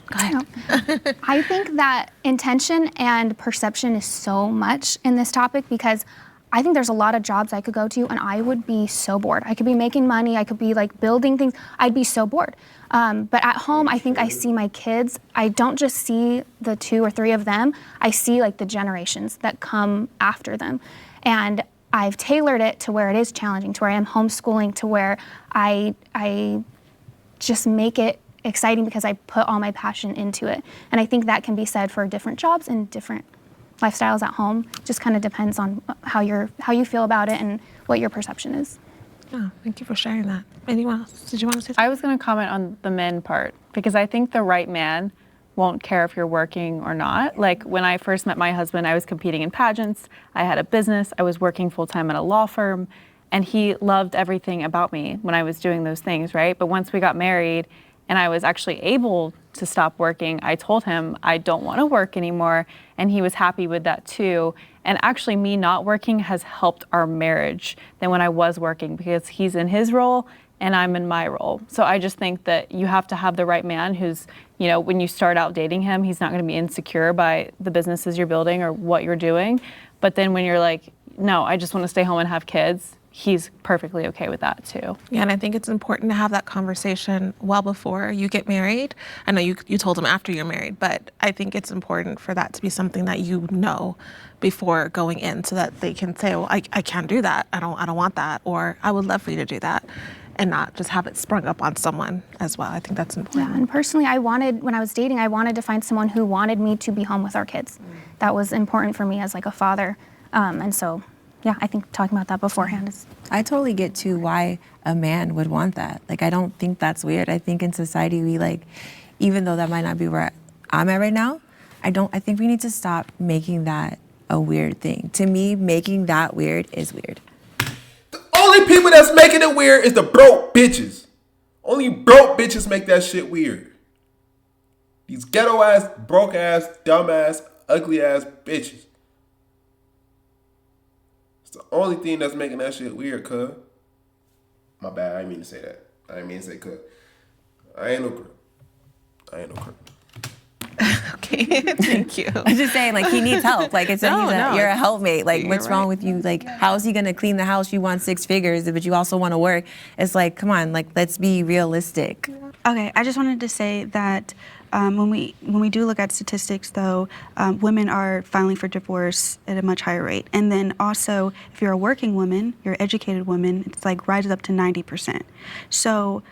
Go ahead. I think that intention and perception is so much in this topic because I think there's a lot of jobs I could go to and I would be so bored. I could be making money, I could be building things, I'd be so bored. But at home, I think I see my kids, I don't just see the 2 or 3 of them, I see the generations that come after them. And I've tailored it to where it is challenging, to where I am homeschooling, to where I just make it exciting because I put all my passion into it. And I think that can be said for different jobs and different lifestyles at home. Just kind of depends on how you feel about it and what your perception is. Oh, thank you for sharing that. Anyone else? Did you want to say something? I was going to comment on the men part because I think the right man won't care if you're working or not. When I first met my husband, I was competing in pageants. I had a business. I was working full-time at a law firm, and he loved everything about me when I was doing those things, right? But once we got married and I was actually able to stop working, I told him I don't want to work anymore, and he was happy with that too. And actually me not working has helped our marriage than when I was working because he's in his role and I'm in my role. So I just think that you have to have the right man who's, when you start out dating him, he's not going to be insecure by the businesses you're building or what you're doing. But then when you're like, no, I just want to stay home and have kids, he's perfectly okay with that too. Yeah, and I think it's important to have that conversation well before you get married. I know you told him after you're married, but I think it's important for that to be something that you know before going in so that they can say, well, I can't do that. I don't want that. Or I would love for you to do that. And not just have it sprung up on someone as well. I think that's important. Yeah, and personally, when I was dating, I wanted to find someone who wanted me to be home with our kids. That was important for me as a father. And so, yeah, I think talking about that beforehand is... I totally get to why a man would want that. I don't think that's weird. I think in society we even though that might not be where I'm at right now, I think we need to stop making that a weird thing. To me, making that weird is weird. Only people that's making it weird is the broke bitches. Only broke bitches make that shit weird. These ghetto ass, broke ass, dumb ass, ugly ass bitches. It's the only thing that's making that shit weird, cuz. My bad, I didn't mean to say that. I didn't mean to say cuz. I ain't no crook. Okay, thank you. I'm just saying, like, he needs help. Like, it's No, you're a helpmate. Like, you're what's wrong with you? Like, how is he gonna clean the house? You want 6 figures, but you also want to work. It's like, come on, like, let's be realistic. Okay, I just wanted to say that when we do look at statistics, though, women are filing for divorce at a much higher rate. And then also, if you're a working woman, you're an educated woman, it's like rises up to 90%. So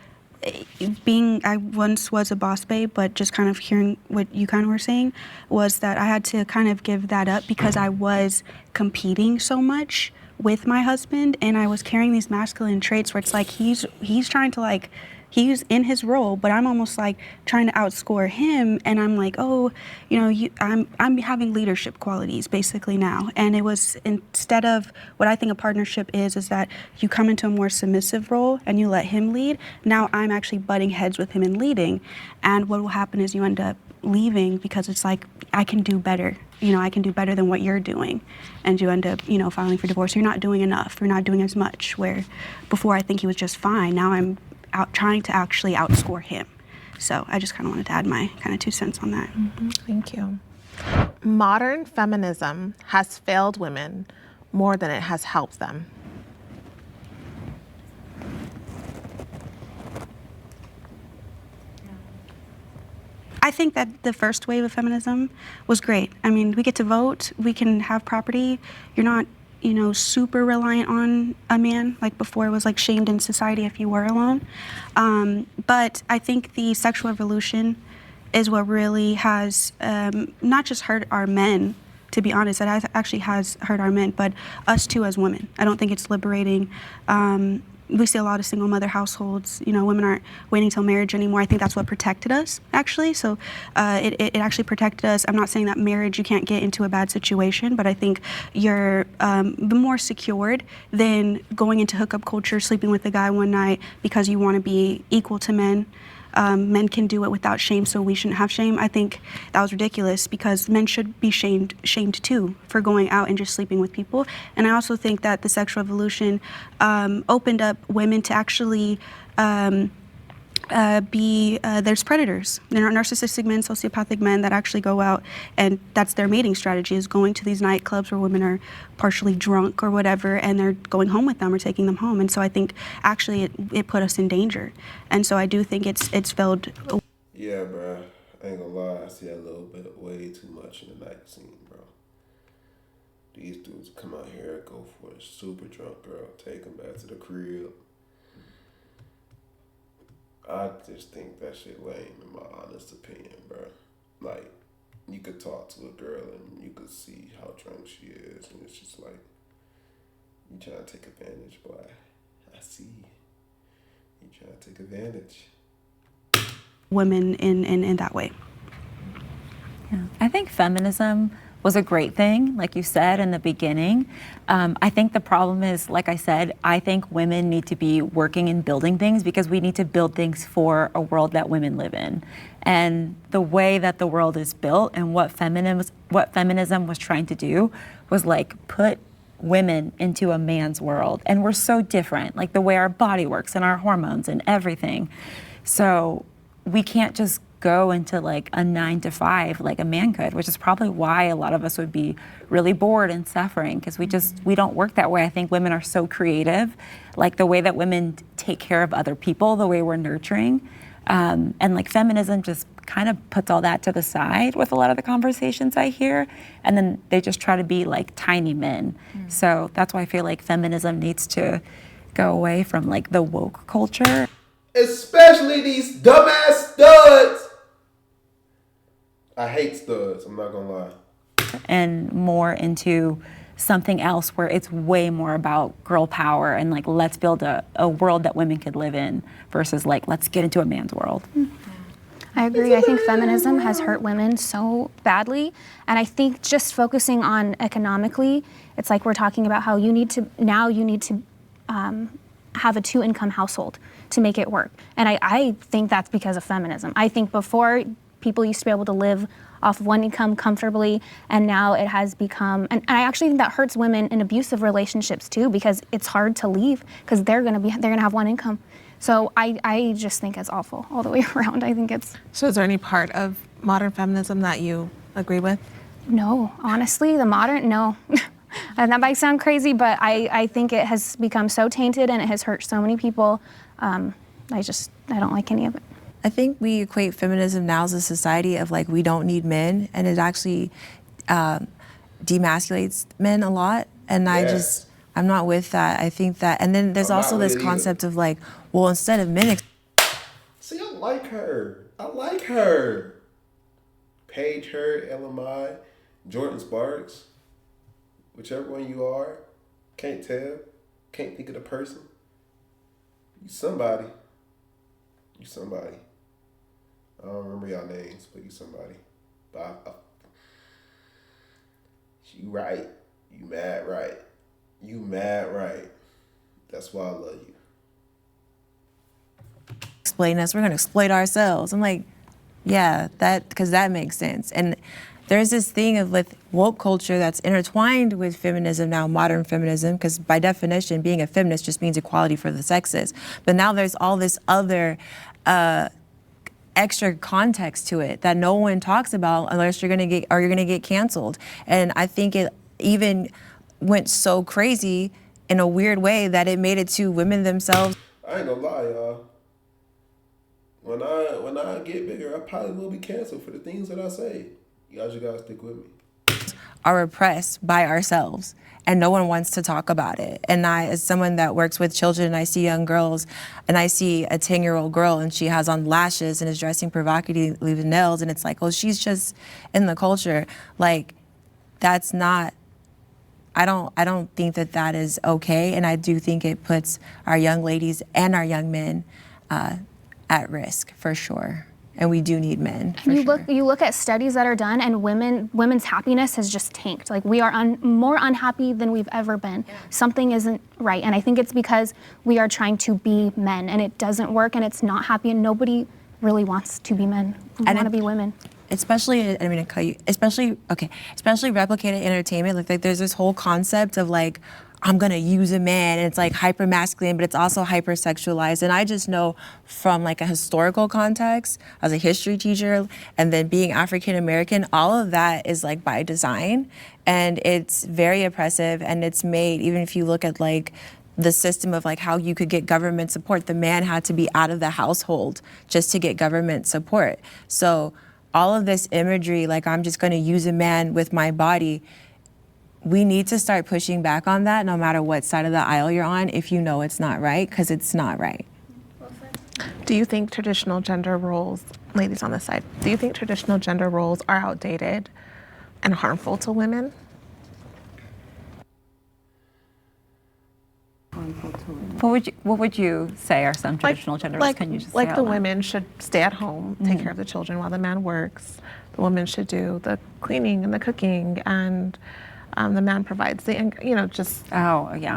I once was a boss babe, but just kind of hearing what you kind of were saying was that I had to kind of give that up because I was competing so much with my husband, and I was carrying these masculine traits where it's like he's trying to, like, he's in his role, but I'm almost like trying to outscore him, and I'm like, oh, you know, I'm having leadership qualities basically now. And it was, instead of what I think a partnership is that you come into a more submissive role and you let him lead. Now I'm actually butting heads with him and leading, and what will happen is you end up leaving because it's like, I can do better. You know, I can do better than what you're doing. And you end up, you know, filing for divorce. You're not doing enough. You're not doing as much. Where before I think he was just fine. Now I'm out trying to actually outscore him. So I just kind of wanted to add my kind of 2 cents on that. Thank you. Modern feminism has failed women more than it has helped them. I think that the first wave of feminism was great. I mean, we get to vote, we can have property. You're not, you know, super reliant on a man. Like before, it was like shamed in society if you were alone. But I think the sexual revolution is what really has not just hurt our men, to be honest, it actually has hurt our men, but us too as women. I don't think it's liberating. We see a lot of single mother households. You know, women aren't waiting till marriage anymore. I think that's what protected us, actually. So it actually protected us. I'm not saying that marriage, you can't get into a bad situation, but I think you're more secured than going into hookup culture, sleeping with a guy one night because you want to be equal to men. Men can do it without shame, so we shouldn't have shame. I think that was ridiculous because men should be shamed too for going out and just sleeping with people. And I also think that the sexual revolution opened up women to actually there's predators. There are narcissistic men, sociopathic men that actually go out, and that's their mating strategy, is going to these nightclubs where women are partially drunk or whatever, and they're going home with them or taking them home. And so I think actually it put us in danger. And so I do think it's failed. Yeah, bro. I ain't gonna lie. I see a little bit, way too much in the night scene, bro. These dudes come out here, go for a super drunk girl, take them back to the crib. I just think that shit lame, in my honest opinion, bro. Like, you could talk to a girl and you could see how drunk she is, and it's just like, you trying to take advantage, boy. I see. You trying to take advantage. Women in that way. Yeah. I think feminism was a great thing, like you said in the beginning. I think the problem is, like I said, I think women need to be working and building things because we need to build things for a world that women live in. And the way that the world is built and what feminism was trying to do was like put women into a man's world. And we're so different, like the way our body works and our hormones and everything. So we can't just go into like a 9 to 5 like a man could, which is probably why a lot of us would be really bored and suffering because we don't work that way. I think women are so creative, like the way that women take care of other people, the way we're nurturing. And like feminism just kind of puts all that to the side with a lot of the conversations I hear. And then they just try to be like tiny men. So that's why I feel like feminism needs to go away from like the woke culture. Especially these dumbass studs. I hate studs, I'm not gonna lie. And more into something else where it's way more about girl power and like let's build a world that women could live in versus like let's get into a man's world. I agree. I think feminism has hurt women so badly. And I think just focusing on economically, it's like we're talking about how you need to have a 2-income household to make it work. And I think that's because of feminism. I think before, people used to be able to live off one income comfortably, and now it has become, and I actually think that hurts women in abusive relationships too, because it's hard to leave because they're gonna have one income. So I just think it's awful all the way around. I think it's. So is there any part of modern feminism that you agree with? No, honestly, no. And that might sound crazy, but I think it has become so tainted and it has hurt so many people. I don't like any of it. I think we equate feminism now as a society of like, we don't need men, and it actually demasculates men a lot. And I'm not with that. I think that, and then there's also this concept of like, well, instead of men. See, I like her. Paige Hurd, LMI, Jordan Sparks, whichever one you are, can't tell, can't think of the person. You somebody. I don't remember y'all names, but you somebody. But you right. You mad right. That's why I love you. Explain us, we're gonna exploit ourselves. I'm like, yeah, because that makes sense. And there's this thing of with woke culture that's intertwined with feminism now, modern feminism, because by definition, being a feminist just means equality for the sexes. But now there's all this other extra context to it that no one talks about unless you're gonna get canceled. And I think it even went so crazy in a weird way that it made it to women themselves. I ain't gonna lie, y'all. When I get bigger, I probably will be canceled for the things that I say. You guys just gotta stick with me. Are oppressed by ourselves, and no one wants to talk about it. And I, as someone that works with children, I see young girls, and I see a 10-year-old girl, and she has on lashes and is dressing provocatively with nails, and it's like, oh, she's just in the culture. Like, that's not. I don't think that is okay, and I do think it puts our young ladies and our young men at risk for sure. And we do need men. You look at studies that are done, and women's happiness has just tanked. Like, we are more unhappy than we've ever been. Yeah. Something isn't right, and I think it's because we are trying to be men, and it doesn't work, and it's not happy, and nobody really wants to be men. We want to be women. Especially replicated entertainment. Like there's this whole concept of like, I'm gonna use a man, and it's like hyper masculine, but it's also hyper sexualized. And I just know from like a historical context, as a history teacher, and then being African American, all of that is like by design, and it's very oppressive. And it's made, even if you look at like the system of like how you could get government support, the man had to be out of the household just to get government support. So all of this imagery, like I'm just gonna use a man with my body, we need to start pushing back on that no matter what side of the aisle you're on if you know it's not right, because it's not right. Do you think traditional gender roles, ladies on this side, do you think traditional gender roles are outdated and harmful to women? What would you say are some traditional gender roles? Can you just like the women should stay at home, take care of the children while the man works. The woman should do the cleaning and the cooking, and the man provides the,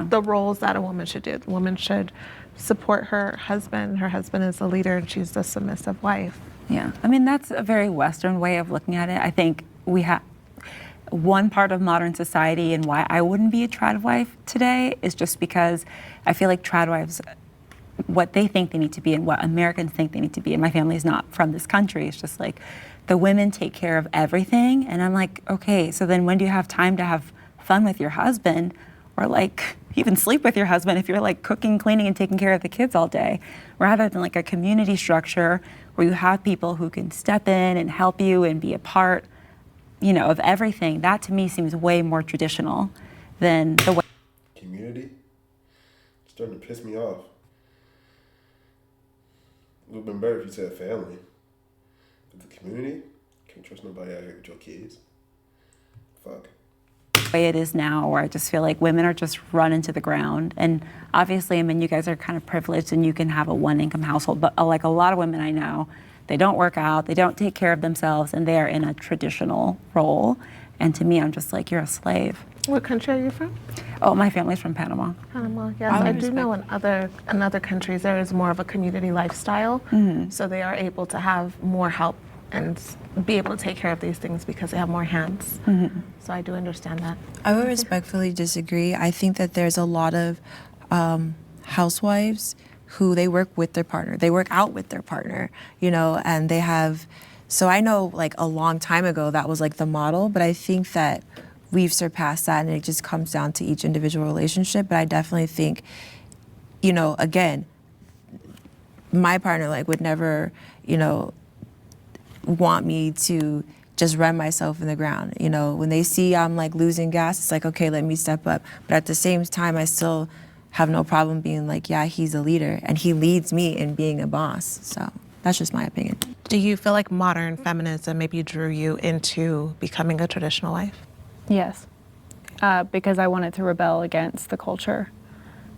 the roles that a woman should do. The woman should support her husband. Her husband is the leader, and she's the submissive wife. Yeah, I mean, that's a very Western way of looking at it. I think we have one part of modern society, and why I wouldn't be a trad wife today is just because I feel like trad wives, what they think they need to be and what Americans think they need to be, and my family is not from this country, it's just like the women take care of everything, and I'm like, okay, so then when do you have time to have fun with your husband, or like even sleep with your husband if you're like cooking, cleaning, and taking care of the kids all day, rather than like a community structure where you have people who can step in and help you and be a part, of everything. That to me seems way more traditional than the way. Community? It's starting to piss me off. It would have been better if you said family. But the community? Can't trust nobody out here with your kids. Fuck. Way it is now, where I just feel like women are just run into the ground. And obviously, I mean, you guys are kind of privileged and you can have a one-income household, but like a lot of women I know, they don't work out, they don't take care of themselves, and they are in a traditional role. And to me, I'm just like, you're a slave. What country are you from? Oh, my family's from Panama. Panama. Yes, I do know in other countries there is more of a community lifestyle, so they are able to have more help and be able to take care of these things because they have more hands. So I do understand that. I would respectfully disagree. I think that there's a lot of housewives who they work with their partner. They work out with their partner, you know, and they have. So I know like a long time ago that was like the model, but I think that we've surpassed that and it just comes down to each individual relationship. But I definitely think, you know, again, my partner like would never, you know, want me to just run myself in the ground. You know, when they see I'm like losing gas, it's like, okay, let me step up. But at the same time, I still have no problem being like, yeah, he's a leader and he leads me in being a boss. So that's just my opinion. Do you feel like modern feminism maybe drew you into becoming a traditional wife? Yes, because I wanted to rebel against the culture.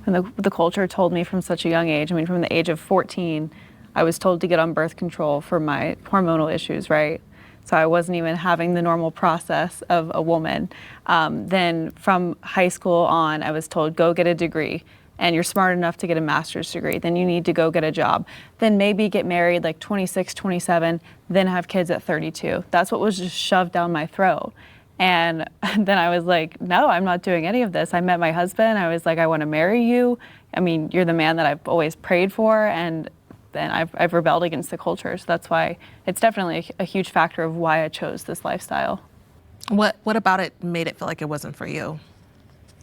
And the culture told me from such a young age, I mean, from the age of 14, I was told to get on birth control for my hormonal issues, right? So I wasn't even having the normal process of a woman. Then from high school on, I was told, go get a degree. And you're smart enough to get a master's degree, then you need to go get a job. Then maybe get married like 26, 27, then have kids at 32. That's what was just shoved down my throat. And then I was like, no, I'm not doing any of this. I met my husband. I was like, I want to marry you. I mean, you're the man that I've always prayed for. And then I've rebelled against the culture. So that's why it's definitely a huge factor of why I chose this lifestyle. What about it made it feel like it wasn't for you?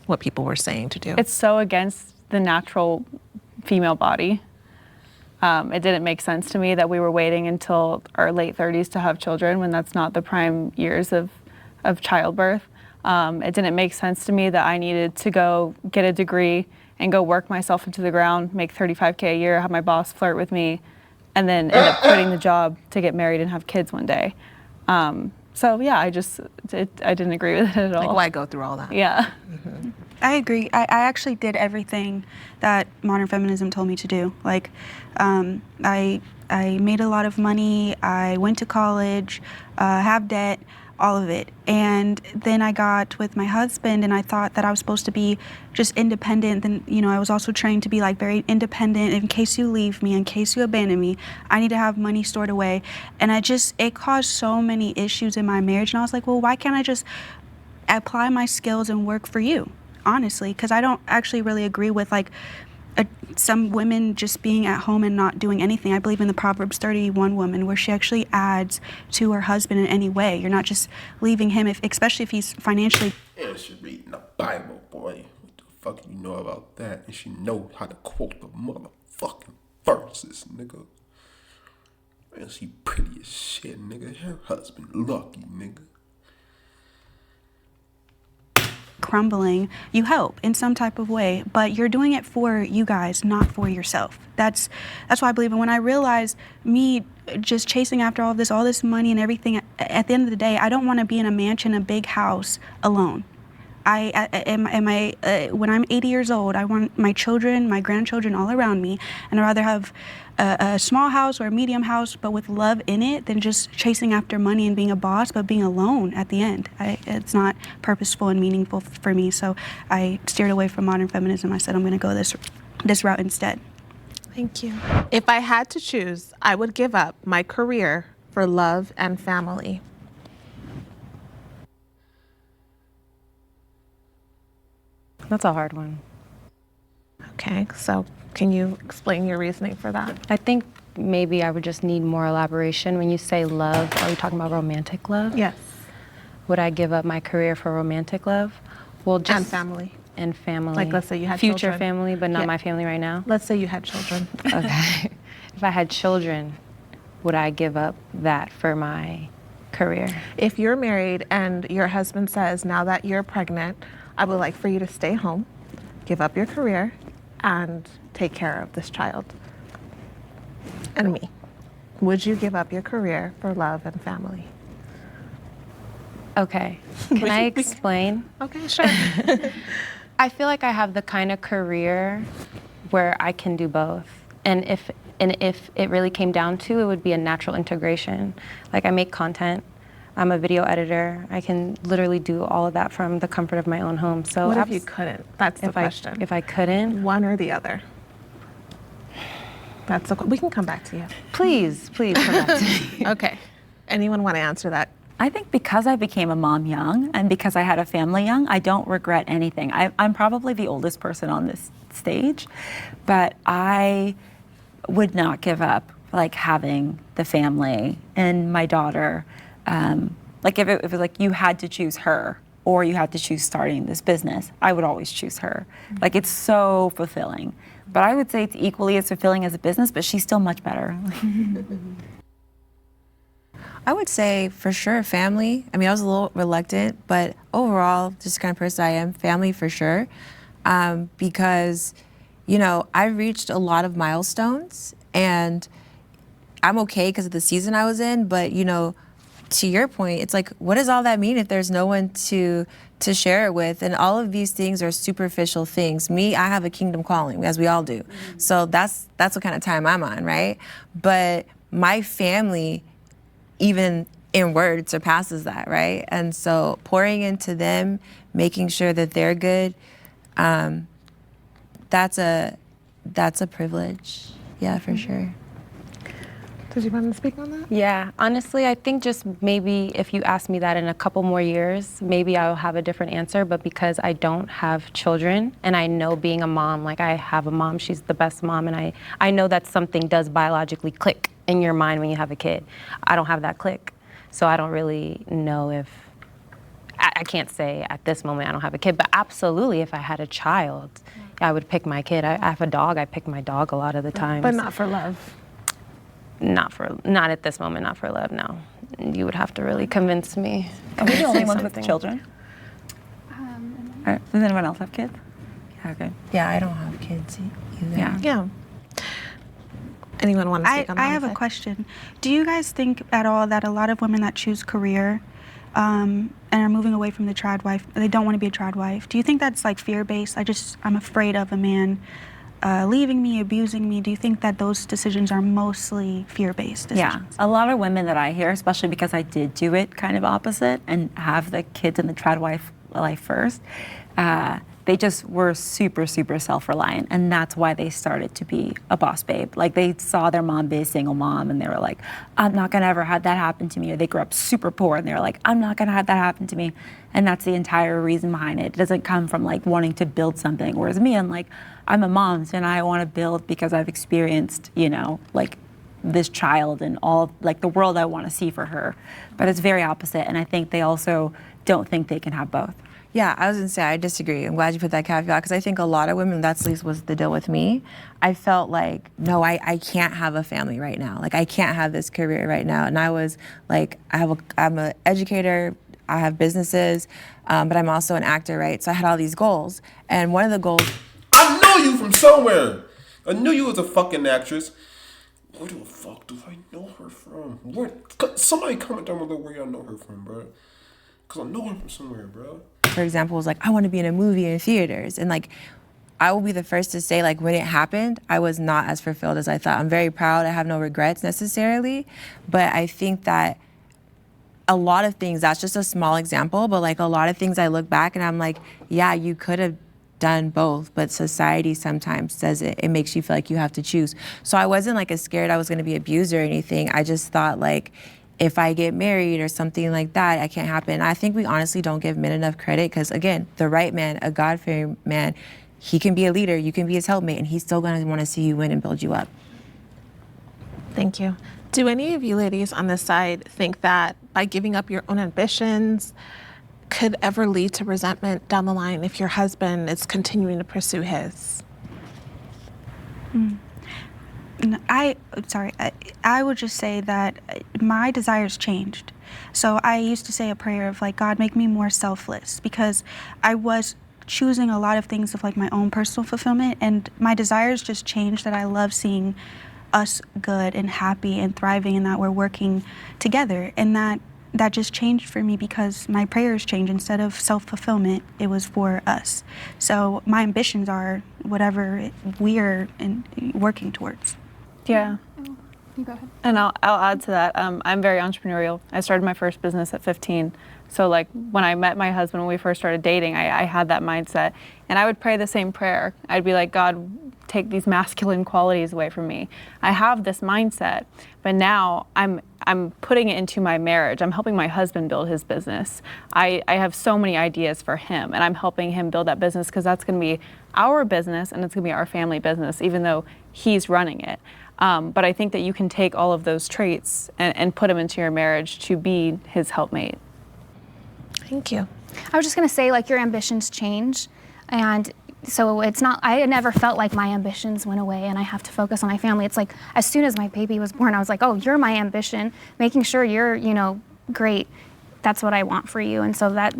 What people were saying to do? It's so against the natural female body. It didn't make sense to me that we were waiting until our late 30s to have children when that's not the prime years of childbirth. It didn't make sense to me that I needed to go get a degree and go work myself into the ground, make $35K a year, have my boss flirt with me, and then end up quitting the job to get married and have kids one day. So yeah, I didn't agree with it at all. Like, why go through all that? Yeah. I agree. I actually did everything that modern feminism told me to do. Like, I made a lot of money. I went to college, have debt, all of it. And then I got with my husband, and I thought that I was supposed to be just independent. Then, you know, I was also trained to be like very independent. In case you leave me, in case you abandon me, I need to have money stored away. And it caused so many issues in my marriage. And I was like, well, why can't I just apply my skills and work for you? Honestly, because I don't actually really agree with like some women just being at home and not doing anything. I believe in the Proverbs 31 woman where she actually adds to her husband in any way. You're not just leaving him, especially if he's financially. Yeah, she reading the Bible, boy. What the fuck you know about that? And she know how to quote the motherfucking verses, nigga. Man, she pretty as shit, nigga. Her husband lucky, nigga. Crumbling, you help in some type of way, but you're doing it for you guys, not for yourself. That's why I believe. And when I realized me just chasing after all this money and everything, at the end of the day, I don't want to be in a mansion, a big house alone. When I'm 80 years old, I want my children, my grandchildren all around me, and I'd rather have a small house or a medium house, but with love in it, than just chasing after money and being a boss, but being alone at the end. It's not purposeful and meaningful for me, so I steered away from modern feminism. I said I'm going to go this route instead. Thank you. If I had to choose, I would give up my career for love and family. That's a hard one. Okay, so can you explain your reasoning for that? I think maybe I would just need more elaboration. When you say love, are you talking about romantic love? Yes. Would I give up my career for romantic love? Well, just And family. And family. Like, let's say you had future children. family, but not Yeah. my family right now. Let's say you had children. Okay. If I had children, would I give up that for my career? If you're married and your husband says, now that you're pregnant, I would like for you to stay home, give up your career, and take care of this child and me. Would you give up your career for love and family? Okay. Can I explain? Okay, sure. I feel like I have the kind of career where I can do both. And if it really came down to, it would be a natural integration. Like, I make content. I'm a video editor. I can literally do all of that from the comfort of my own home. So What if you couldn't? That's the question. If I couldn't, one or the other. We can come back to you. please come back to me. Okay. Anyone want to answer that? I think because I became a mom young and because I had a family young, I don't regret anything. I'm probably the oldest person on this stage, but I would not give up like having the family and my daughter. Like if it was like you had to choose her or you had to choose starting this business, I would always choose her. Like it's so fulfilling. But I would say it's equally as fulfilling as a business, but she's still much better. I would say for sure family. I mean, I was a little reluctant, but overall, just the kind of person I am, family for sure. Because, you know, I reached a lot of milestones and I'm okay because of the season I was in, but you know, to your point, it's like, what does all that mean if there's no one to share it with? And all of these things are superficial things. Me, I have a kingdom calling, as we all do. So that's what kind of time I'm on, right? But my family, even in word, surpasses that, right? And so pouring into them, making sure that they're good, that's a privilege. Yeah, for sure. Did you want to speak on that? Yeah, honestly, I think just maybe if you ask me that in a couple more years, maybe I'll have a different answer. But because I don't have children and I know being a mom, like I have a mom, she's the best mom. And I know that something does biologically click in your mind when you have a kid. I don't have that click. So I don't really know if, I can't say at this moment I don't have a kid, but absolutely if I had a child, I would pick my kid. I have a dog, I pick my dog a lot of the time. But not for love. Not at this moment, not for love, no. You would have to really convince me. Are we the only ones with children? Does anyone else have kids? Yeah, okay. Yeah, I don't have kids either. Yeah. Anyone want to speak on that? I have a question. Do you guys think at all that a lot of women that choose career and are moving away from the trad wife, they don't want to be a trad wife, do you think that's like fear-based? I'm afraid of a man leaving me, abusing me. Do you think that those decisions are mostly fear-based decisions? Yeah, a lot of women that I hear, especially because I did do it kind of opposite and have the kids and the trad wife life first, they just were super, super self-reliant, and that's why they started to be a boss babe. Like they saw their mom be a single mom and they were like, I'm not gonna ever have that happen to me. Or they grew up super poor and they were like, I'm not gonna have that happen to me. And that's the entire reason behind it. It doesn't come from like wanting to build something. Whereas me, I'm like, I'm a mom and I wanna build because I've experienced, you know, like this child and all, like the world I wanna see for her. But it's very opposite, and I think they also don't think they can have both. Yeah, I was gonna say I disagree. I'm glad you put that caveat because I think a lot of women, that's at least was the deal with me. I felt like, no, I can't have a family right now. Like I can't have this career right now. And I was like, I'm an educator, I have businesses, but I'm also an actor, right? So I had all these goals. And one of the goals— I know you from somewhere. I knew you was a fucking actress. Where the fuck do I know her from? Where? Somebody comment down below where y'all know her from, bro. Because I know her from somewhere, bro. For example, was like, I want to be in a movie in theaters. And like, I will be the first to say, like, when it happened, I was not as fulfilled as I thought. I'm very proud. I have no regrets necessarily. But I think that a lot of things, that's just a small example, but like a lot of things I look back and I'm like, yeah, you could have done both, but society sometimes says it makes you feel like you have to choose. So I wasn't like as scared I was going to be abused or anything. I just thought like, if I get married or something like that, it can't happen. I think we honestly don't give men enough credit because, again, the right man, a God-fearing man, he can be a leader, you can be his helpmate, and he's still going to want to see you win and build you up. Thank you. Do any of you ladies on this side think that by giving up your own ambitions could ever lead to resentment down the line if your husband is continuing to pursue his? I would just say that my desires changed. So I used to say a prayer of like, God, make me more selfless, because I was choosing a lot of things of like my own personal fulfillment, and my desires just changed, that I love seeing us good and happy and thriving and that we're working together. And that just changed for me because my prayers changed. Instead of self-fulfillment, it was for us. So my ambitions are whatever we are working towards. Yeah. Go ahead. And I'll add to that. I'm very entrepreneurial. I started my first business at 15. So like when I met my husband, when we first started dating, I had that mindset. And I would pray the same prayer. I'd be like, God, take these masculine qualities away from me. I have this mindset, but now I'm putting it into my marriage. I'm helping my husband build his business. I have so many ideas for him, and I'm helping him build that business because that's going to be our business and it's going to be our family business, even though he's running it. But I think that you can take all of those traits and put them into your marriage to be his helpmate. Thank you. I was just going to say, like, your ambitions change. And so it's not, I never felt like my ambitions went away and I have to focus on my family. It's like, as soon as my baby was born, I was like, oh, you're my ambition, making sure you're, great. That's what I want for you. And so that,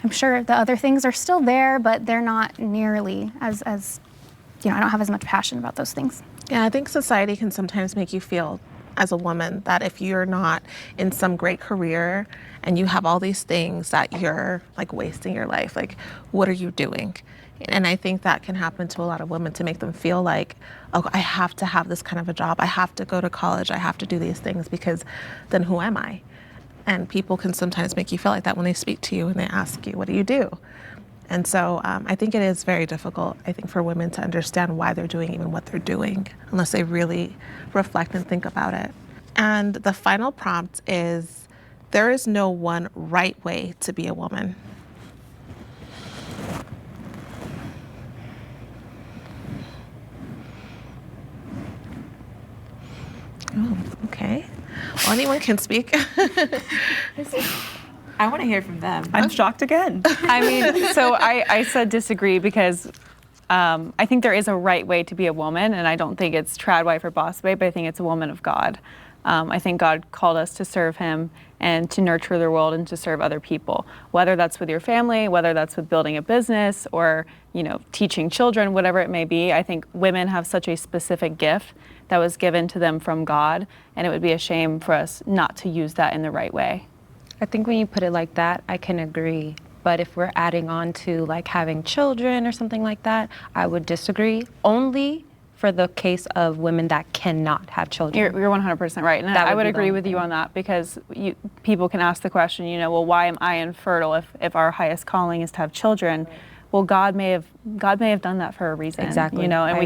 I'm sure the other things are still there, but they're not nearly as I don't have as much passion about those things. Yeah, I think society can sometimes make you feel as a woman that if you're not in some great career and you have all these things that you're like wasting your life, like what are you doing? And I think that can happen to a lot of women to make them feel like, oh, I have to have this kind of a job. I have to go to college. I have to do these things because then who am I? And people can sometimes make you feel like that when they speak to you and they ask you, what do you do? And so I think it is very difficult, I think, for women to understand why they're doing even what they're doing, unless they really reflect and think about it. And the final prompt is, there is no one right way to be a woman. Oh, okay. Well, anyone can speak. I want to hear from them. I'm shocked again. I mean, so I said disagree because I think there is a right way to be a woman, and I don't think it's trad wife or boss babe, but I think it's a woman of God. I think God called us to serve him and to nurture the world and to serve other people, whether that's with your family, whether that's with building a business or, teaching children, whatever it may be. I think women have such a specific gift that was given to them from God, and it would be a shame for us not to use that in the right way. I think when you put it like that, I can agree. But if we're adding on to like having children or something like that, I would disagree. Only for the case of women that cannot have children. You're 100% right. And I would agree with you on that because people can ask the question, well, why am I infertile if our highest calling is to have children? Well, God may have done that for a reason. Exactly. And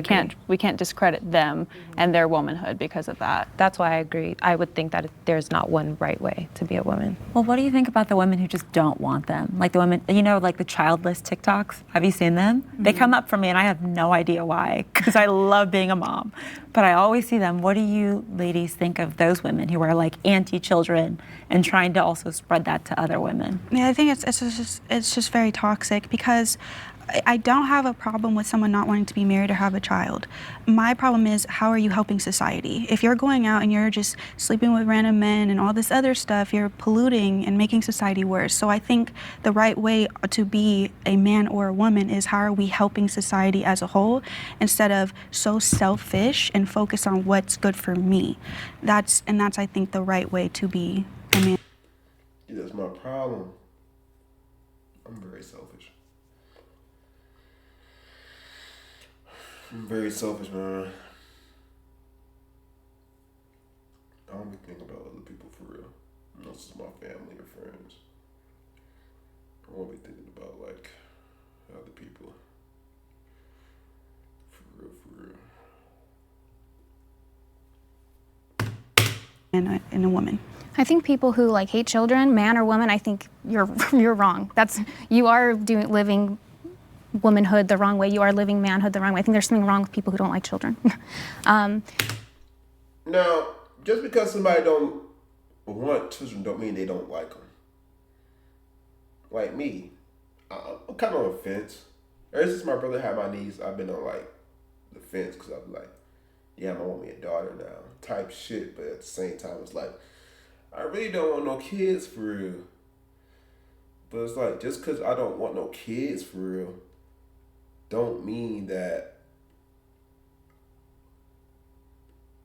we can't discredit them and their womanhood because of that. That's why I agree. I would think that there's not one right way to be a woman. Well, what do you think about the women who just don't want them? Like the women, like the childless TikToks. Have you seen them? Mm-hmm. They come up for me and I have no idea why, because I love being a mom. But I always see them. What do you ladies think of those women who are like anti-children and trying to also spread that to other women? Yeah, I think it's just very toxic because I don't have a problem with someone not wanting to be married or have a child. My problem is, how are you helping society? If you're going out and you're just sleeping with random men and all this other stuff, you're polluting and making society worse. So I think the right way to be a man or a woman is, how are we helping society as a whole instead of so selfish and focus on what's good for me. That's I think the right way to be a man. Yeah, that's my problem. I'm very selfish. I'm very selfish, man. I don't be thinking about other people for real. Unless it's my family or friends. I won't be thinking about, like, other people. For real. And a woman. I think people who like hate children, man or woman, I think you're wrong. You are living womanhood the wrong way. You are living manhood the wrong way. I think there's something wrong with people who don't like children. Now, just because somebody don't want children don't mean they don't like them. Like me, I'm kind of on the fence. Ever since my brother had my niece, I've been on like the fence because I'm like, yeah, I want me a daughter now type shit. But at the same time, it's like, I really don't want no kids for real. But it's like, just because I don't want no kids for real, don't mean that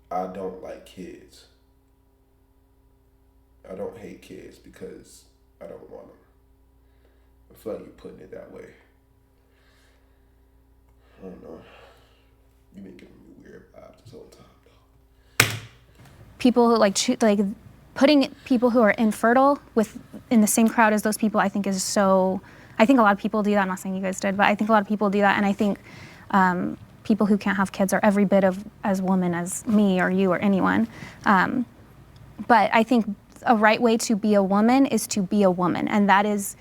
I don't like kids. I don't hate kids because I don't want them. I feel like you're putting it that way. I don't know. You've been giving me weird vibes this whole time, though. people who like putting people who are infertile in the same crowd as those people, I think is so. I think a lot of people do that. I'm not saying you guys did, but I think a lot of people do that, and I think people who can't have kids are every bit as woman as me or you or anyone. But I think a right way to be a woman is to be a woman, and that is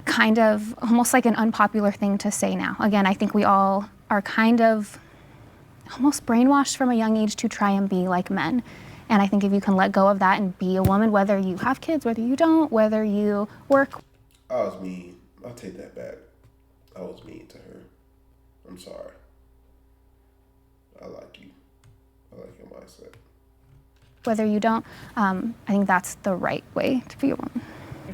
kind of almost like an unpopular thing to say now. Again, I think we all are kind of almost brainwashed from a young age to try and be like men. And I think if you can let go of that and be a woman, whether you have kids, whether you don't, whether you work. I was mean. I'll take that back. I was mean to her. I'm sorry. I like you. I like your mindset. Whether you don't, I think that's the right way to be a woman.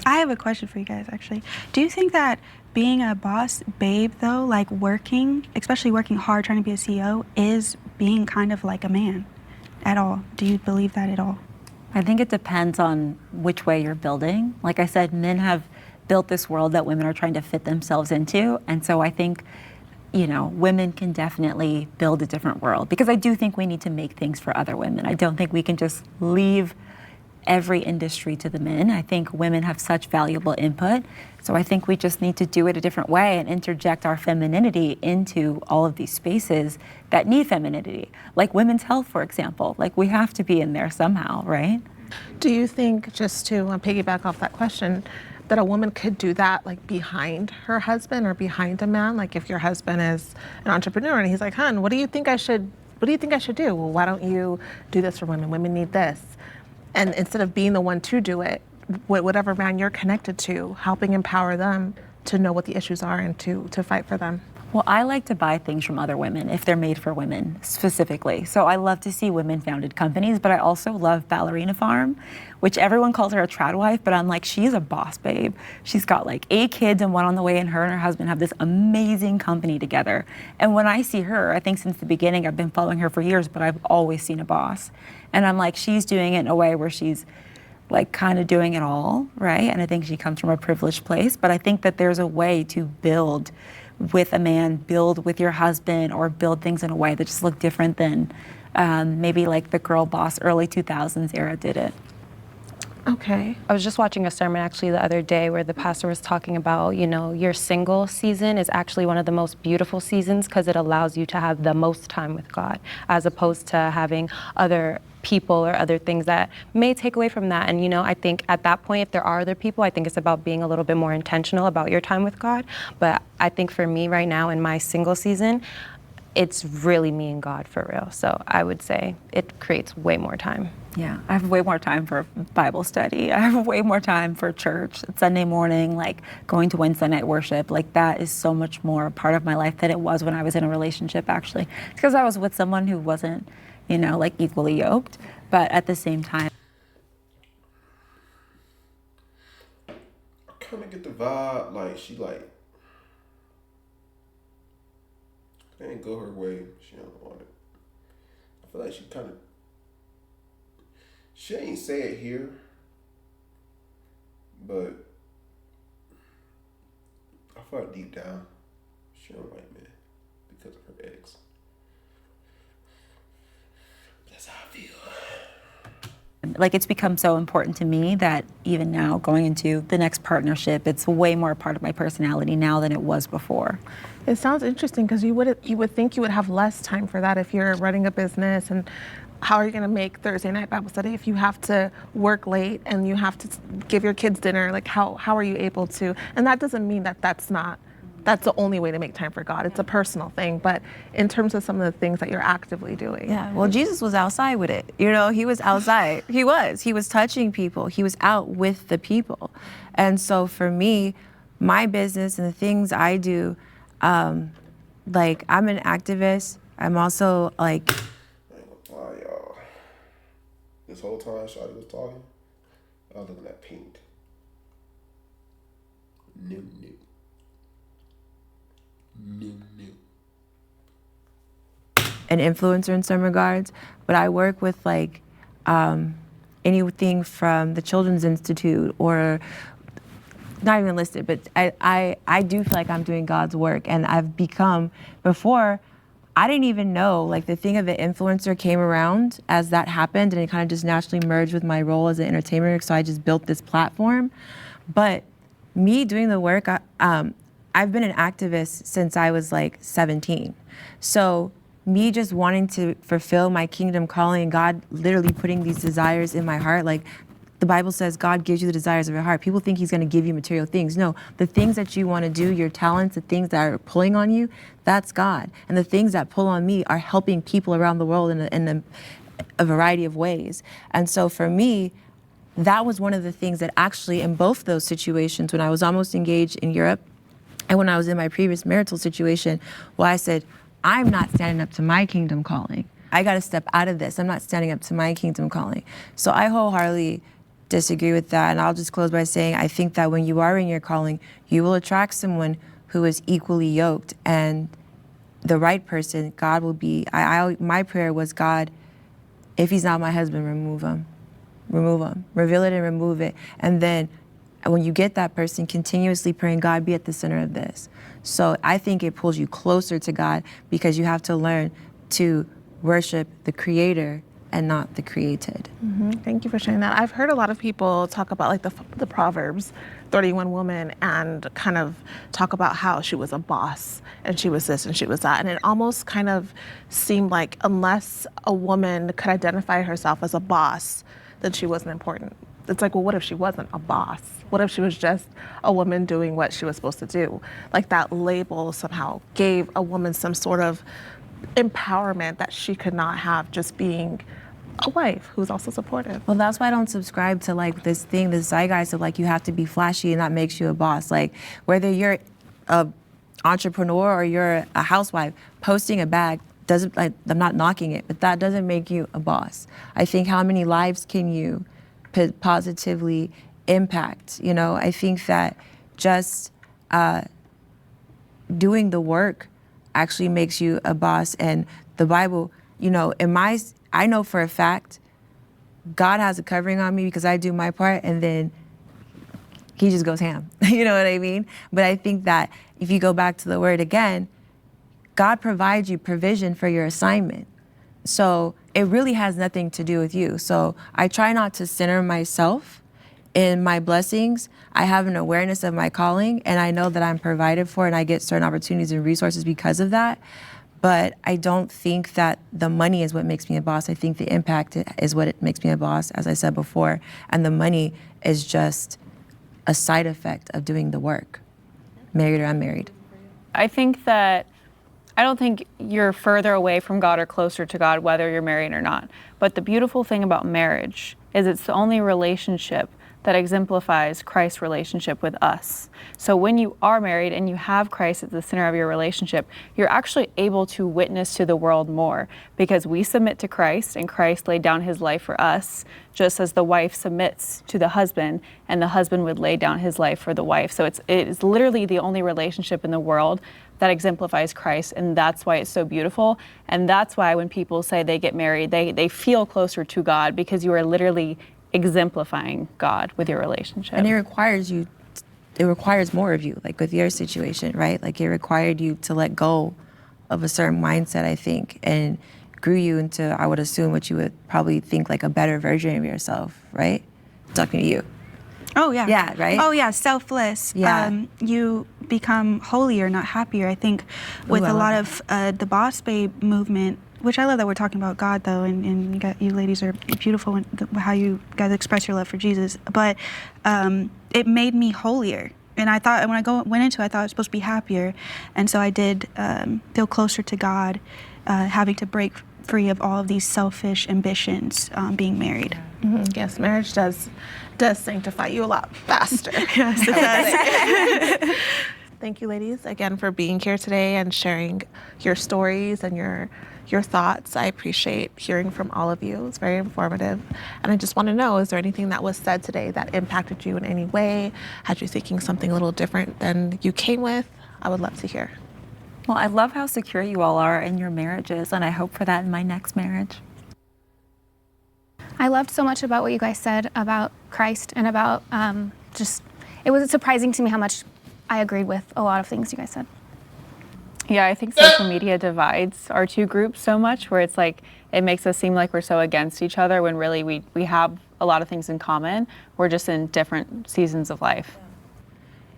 I have a question for you guys, actually. Do you think that being a boss babe, though, like working, especially working hard, trying to be a CEO, is being kind of like a man at all? Do you believe that at all? I think it depends on which way you're building. Like I said, men have built this world that women are trying to fit themselves into. And so I think, women can definitely build a different world, because I do think we need to make things for other women. I don't think we can just leave every industry to the men. I think women have such valuable input. So I think we just need to do it a different way and interject our femininity into all of these spaces that need femininity, like women's health, for example. Like, we have to be in there somehow, right? Do you think, just to piggyback off that question, that a woman could do that like behind her husband or behind a man? Like, if your husband is an entrepreneur and he's like, "Hun, what do you think I should do?" Well, why don't you do this for women? Women need this. And instead of being the one to do it, whatever man you're connected to, helping empower them to know what the issues are and to fight for them. Well, I like to buy things from other women if they're made for women specifically. So I love to see women-founded companies, but I also love Ballerina Farm, which everyone calls her a trad wife, but I'm like, she's a boss babe. She's got like 8 kids and 1 on the way, and her husband have this amazing company together. And when I see her, I think since the beginning, I've been following her for years, but I've always seen a boss. And I'm like, she's doing it in a way where she's like kind of doing it all, right? And I think she comes from a privileged place, but I think that there's a way to build with a man, build with your husband, or build things in a way that just look different than maybe like the girl boss early 2000s era did it. Okay. I was just watching a sermon actually the other day where the pastor was talking about, your single season is actually one of the most beautiful seasons because it allows you to have the most time with God, as opposed to having other people or other things that may take away from that. And I think at that point, if there are other people, I think it's about being a little bit more intentional about your time with God. But I think for me right now in my single season, it's really me and God for real. So I would say it creates way more time. Yeah, I have way more time for Bible study. I have way more time for church. Sunday morning, like going to Wednesday night worship, like that is so much more a part of my life than it was when I was in a relationship, actually. It's because I was with someone who wasn't, like equally yoked, but at the same time. I kind of get the vibe, like, she ain't go her way. She don't want it. I feel like she ain't say it here, but I feel like deep down, she don't like men because of her ex. That's how I feel. Like, it's become so important to me that even now, going into the next partnership, it's way more a part of my personality now than it was before. It sounds interesting because you would think you would have less time for that if you're running a business. And how are you going to make Thursday night Bible study if you have to work late and you have to give your kids dinner? Like, how are you able to? And that doesn't mean that's the only way to make time for God. It's a personal thing. But in terms of some of the things that you're actively doing. Yeah, well, Jesus was outside with it. He was outside. He was touching people. He was out with the people. And so for me, my business and the things I do, like, I'm an activist. I'm also like, I ain't gonna lie, y'all. This whole time Shawty was talking, I was looking at Pink. New. an influencer in some regards, but I work with like anything from the Children's Institute or not even listed, but I do feel like I'm doing God's work, and I've become, before I didn't even know, like the thing of the influencer came around as that happened, and it kind of just naturally merged with my role as an entertainer. So I just built this platform. But me doing the work, I've been an activist since I was like 17. So me just wanting to fulfill my kingdom calling, God literally putting these desires in my heart, like the Bible says God gives you the desires of your heart. People think he's going to give you material things. No, the things that you want to do, your talents, the things that are pulling on you, that's God. And the things that pull on me are helping people around the world in a variety of ways. And so for me, that was one of the things that actually in both those situations, when I was almost engaged in Europe and when I was in my previous marital situation, well, I said, I'm not standing up to my kingdom calling. I got to step out of this. I'm not standing up to my kingdom calling. So I wholeheartedly disagree with that. And I'll just close by saying, I think that when you are in your calling, you will attract someone who is equally yoked, and the right person, God will be, my prayer was, God, if he's not my husband, remove him, reveal it and remove it. And then when you get that person, continuously praying, God, be at the center of this. So I think it pulls you closer to God, because you have to learn to worship the Creator and not the created. Thank you for sharing that. I've heard a lot of people talk about like the Proverbs 31 woman and kind of talk about how she was a boss and she was this and she was that. And it almost kind of seemed like unless a woman could identify herself as a boss, then she wasn't important. It's like, well, what if she wasn't a boss? What if she was just a woman doing what she was supposed to do? Like that label somehow gave a woman some sort of empowerment that she could not have just being a wife who's also supportive. Well, that's why I don't subscribe to like this thing, this zeitgeist of like you have to be flashy and that makes you a boss. Like whether you're a entrepreneur or you're a housewife, posting a bag doesn't, like, I'm not knocking it, but that doesn't make you a boss. I think how many lives can you positively impact? You know, I think that just doing the work actually makes you a boss. And the Bible, you know, I know for a fact God has a covering on me because I do my part, and then he just goes ham. You know what I mean? But I think that if you go back to the word again, God provides you provision for your assignment. So it really has nothing to do with you. So I try not to center myself in my blessings. I have an awareness of my calling, and I know that I'm provided for, and I get certain opportunities and resources because of that. But I don't think that the money is what makes me a boss. I think the impact is what it makes me a boss, as I said before. And the money is just a side effect of doing the work, married or unmarried. I think that I don't think you're further away from God or closer to God whether you're married or not. But the beautiful thing about marriage is it's the only relationship that exemplifies Christ's relationship with us. So when you are married and you have Christ at the center of your relationship, you're actually able to witness to the world more, because we submit to Christ and Christ laid down his life for us, just as the wife submits to the husband and the husband would lay down his life for the wife. So it is literally the only relationship in the world that exemplifies Christ, and that's why it's so beautiful. And that's why when people say they get married, they feel closer to God, because you are literally exemplifying God with your relationship. And it requires more of you, like with your situation, right? Like it required you to let go of a certain mindset, I think, and grew you into, I would assume, what you would probably think like a better version of yourself, right? Talking to you. Oh, yeah. Yeah, right? Oh, yeah, selfless. Yeah. You become holier, not happier. I think with a lot of the Boss Babe movement, which I love that we're talking about God, though, and you ladies are beautiful in how you guys express your love for Jesus. But it made me holier. And I thought, when I went into it, I thought I was supposed to be happier. And so I did feel closer to God, having to break free of all of these selfish ambitions being married. Mm-hmm. Yes, marriage does sanctify you a lot faster. Yes, it does. Thank you, ladies, again for being here today and sharing your stories and your thoughts. I appreciate hearing from all of you. It's very informative. And I just want to know, is there anything that was said today that impacted you in any way? Had you thinking something a little different than you came with? I would love to hear. Well, I love how secure you all are in your marriages, and I hope for that in my next marriage. I loved so much about what you guys said about Christ and about it was surprising to me how much I agreed with a lot of things you guys said. Yeah, I think social media divides our two groups so much where it's like it makes us seem like we're so against each other when really we have a lot of things in common. We're just in different seasons of life.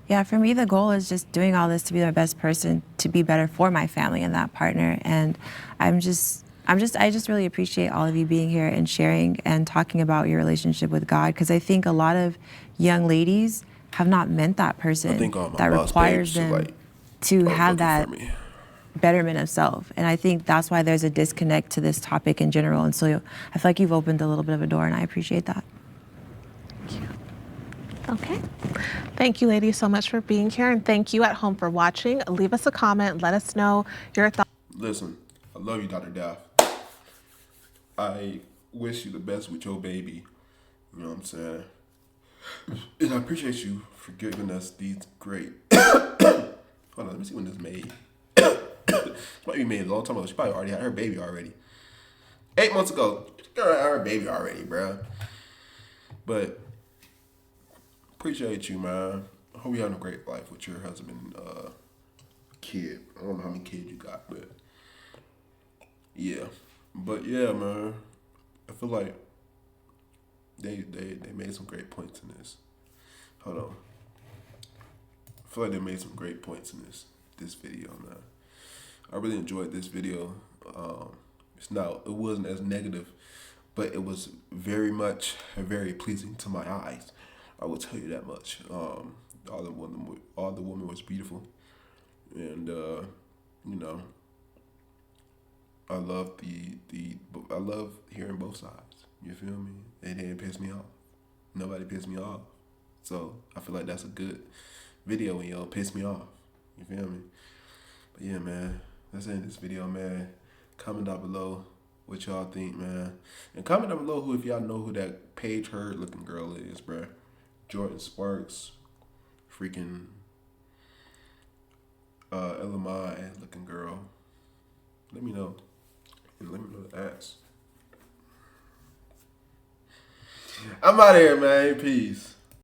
Yeah, for me, the goal is just doing all this to be the best person, to be better for my family and that partner. And I just really appreciate all of you being here and sharing and talking about your relationship with God, because I think a lot of young ladies have not met that person think all my that boss requires babes are, them like, to are have looking that for me. betterment of self. And I think that's why there's a disconnect to this topic in general. And so I feel like you've opened a little bit of a door, and I appreciate that. Okay. Thank you, ladies, so much for being here. And thank you at home for watching. Leave us a comment. Let us know your thoughts. Listen, I love you, Dr. Daff. I wish you the best with your baby. You know what I'm saying? And I appreciate you for giving us these great... Hold on, let me see when this made. This might be made a long time ago. She probably already had her baby already. 8 months ago. This girl had her baby already, bro. But appreciate you, man. I hope you're having a great life with your husband, kid. I don't know how many kids you got, but yeah. But yeah, man. I feel like they made some great points in this. Hold on. I feel like they made some great points in this video, man. I really enjoyed this video. It wasn't as negative, but it was very pleasing to my eyes. I will tell you that much. All the woman was beautiful, and you know, I love I love hearing both sides. You feel me? They didn't piss me off. Nobody pissed me off. So I feel like that's a good video when y'all piss me off. You feel me? But yeah, man, let's end this video, man. Comment down below what y'all think, man. And comment down below if y'all know who that Paige Hurd looking girl is, bruh. Jordan Sparks, freaking LMI looking girl. Let me know. And let me know the ass. I'm out of here, man. Peace.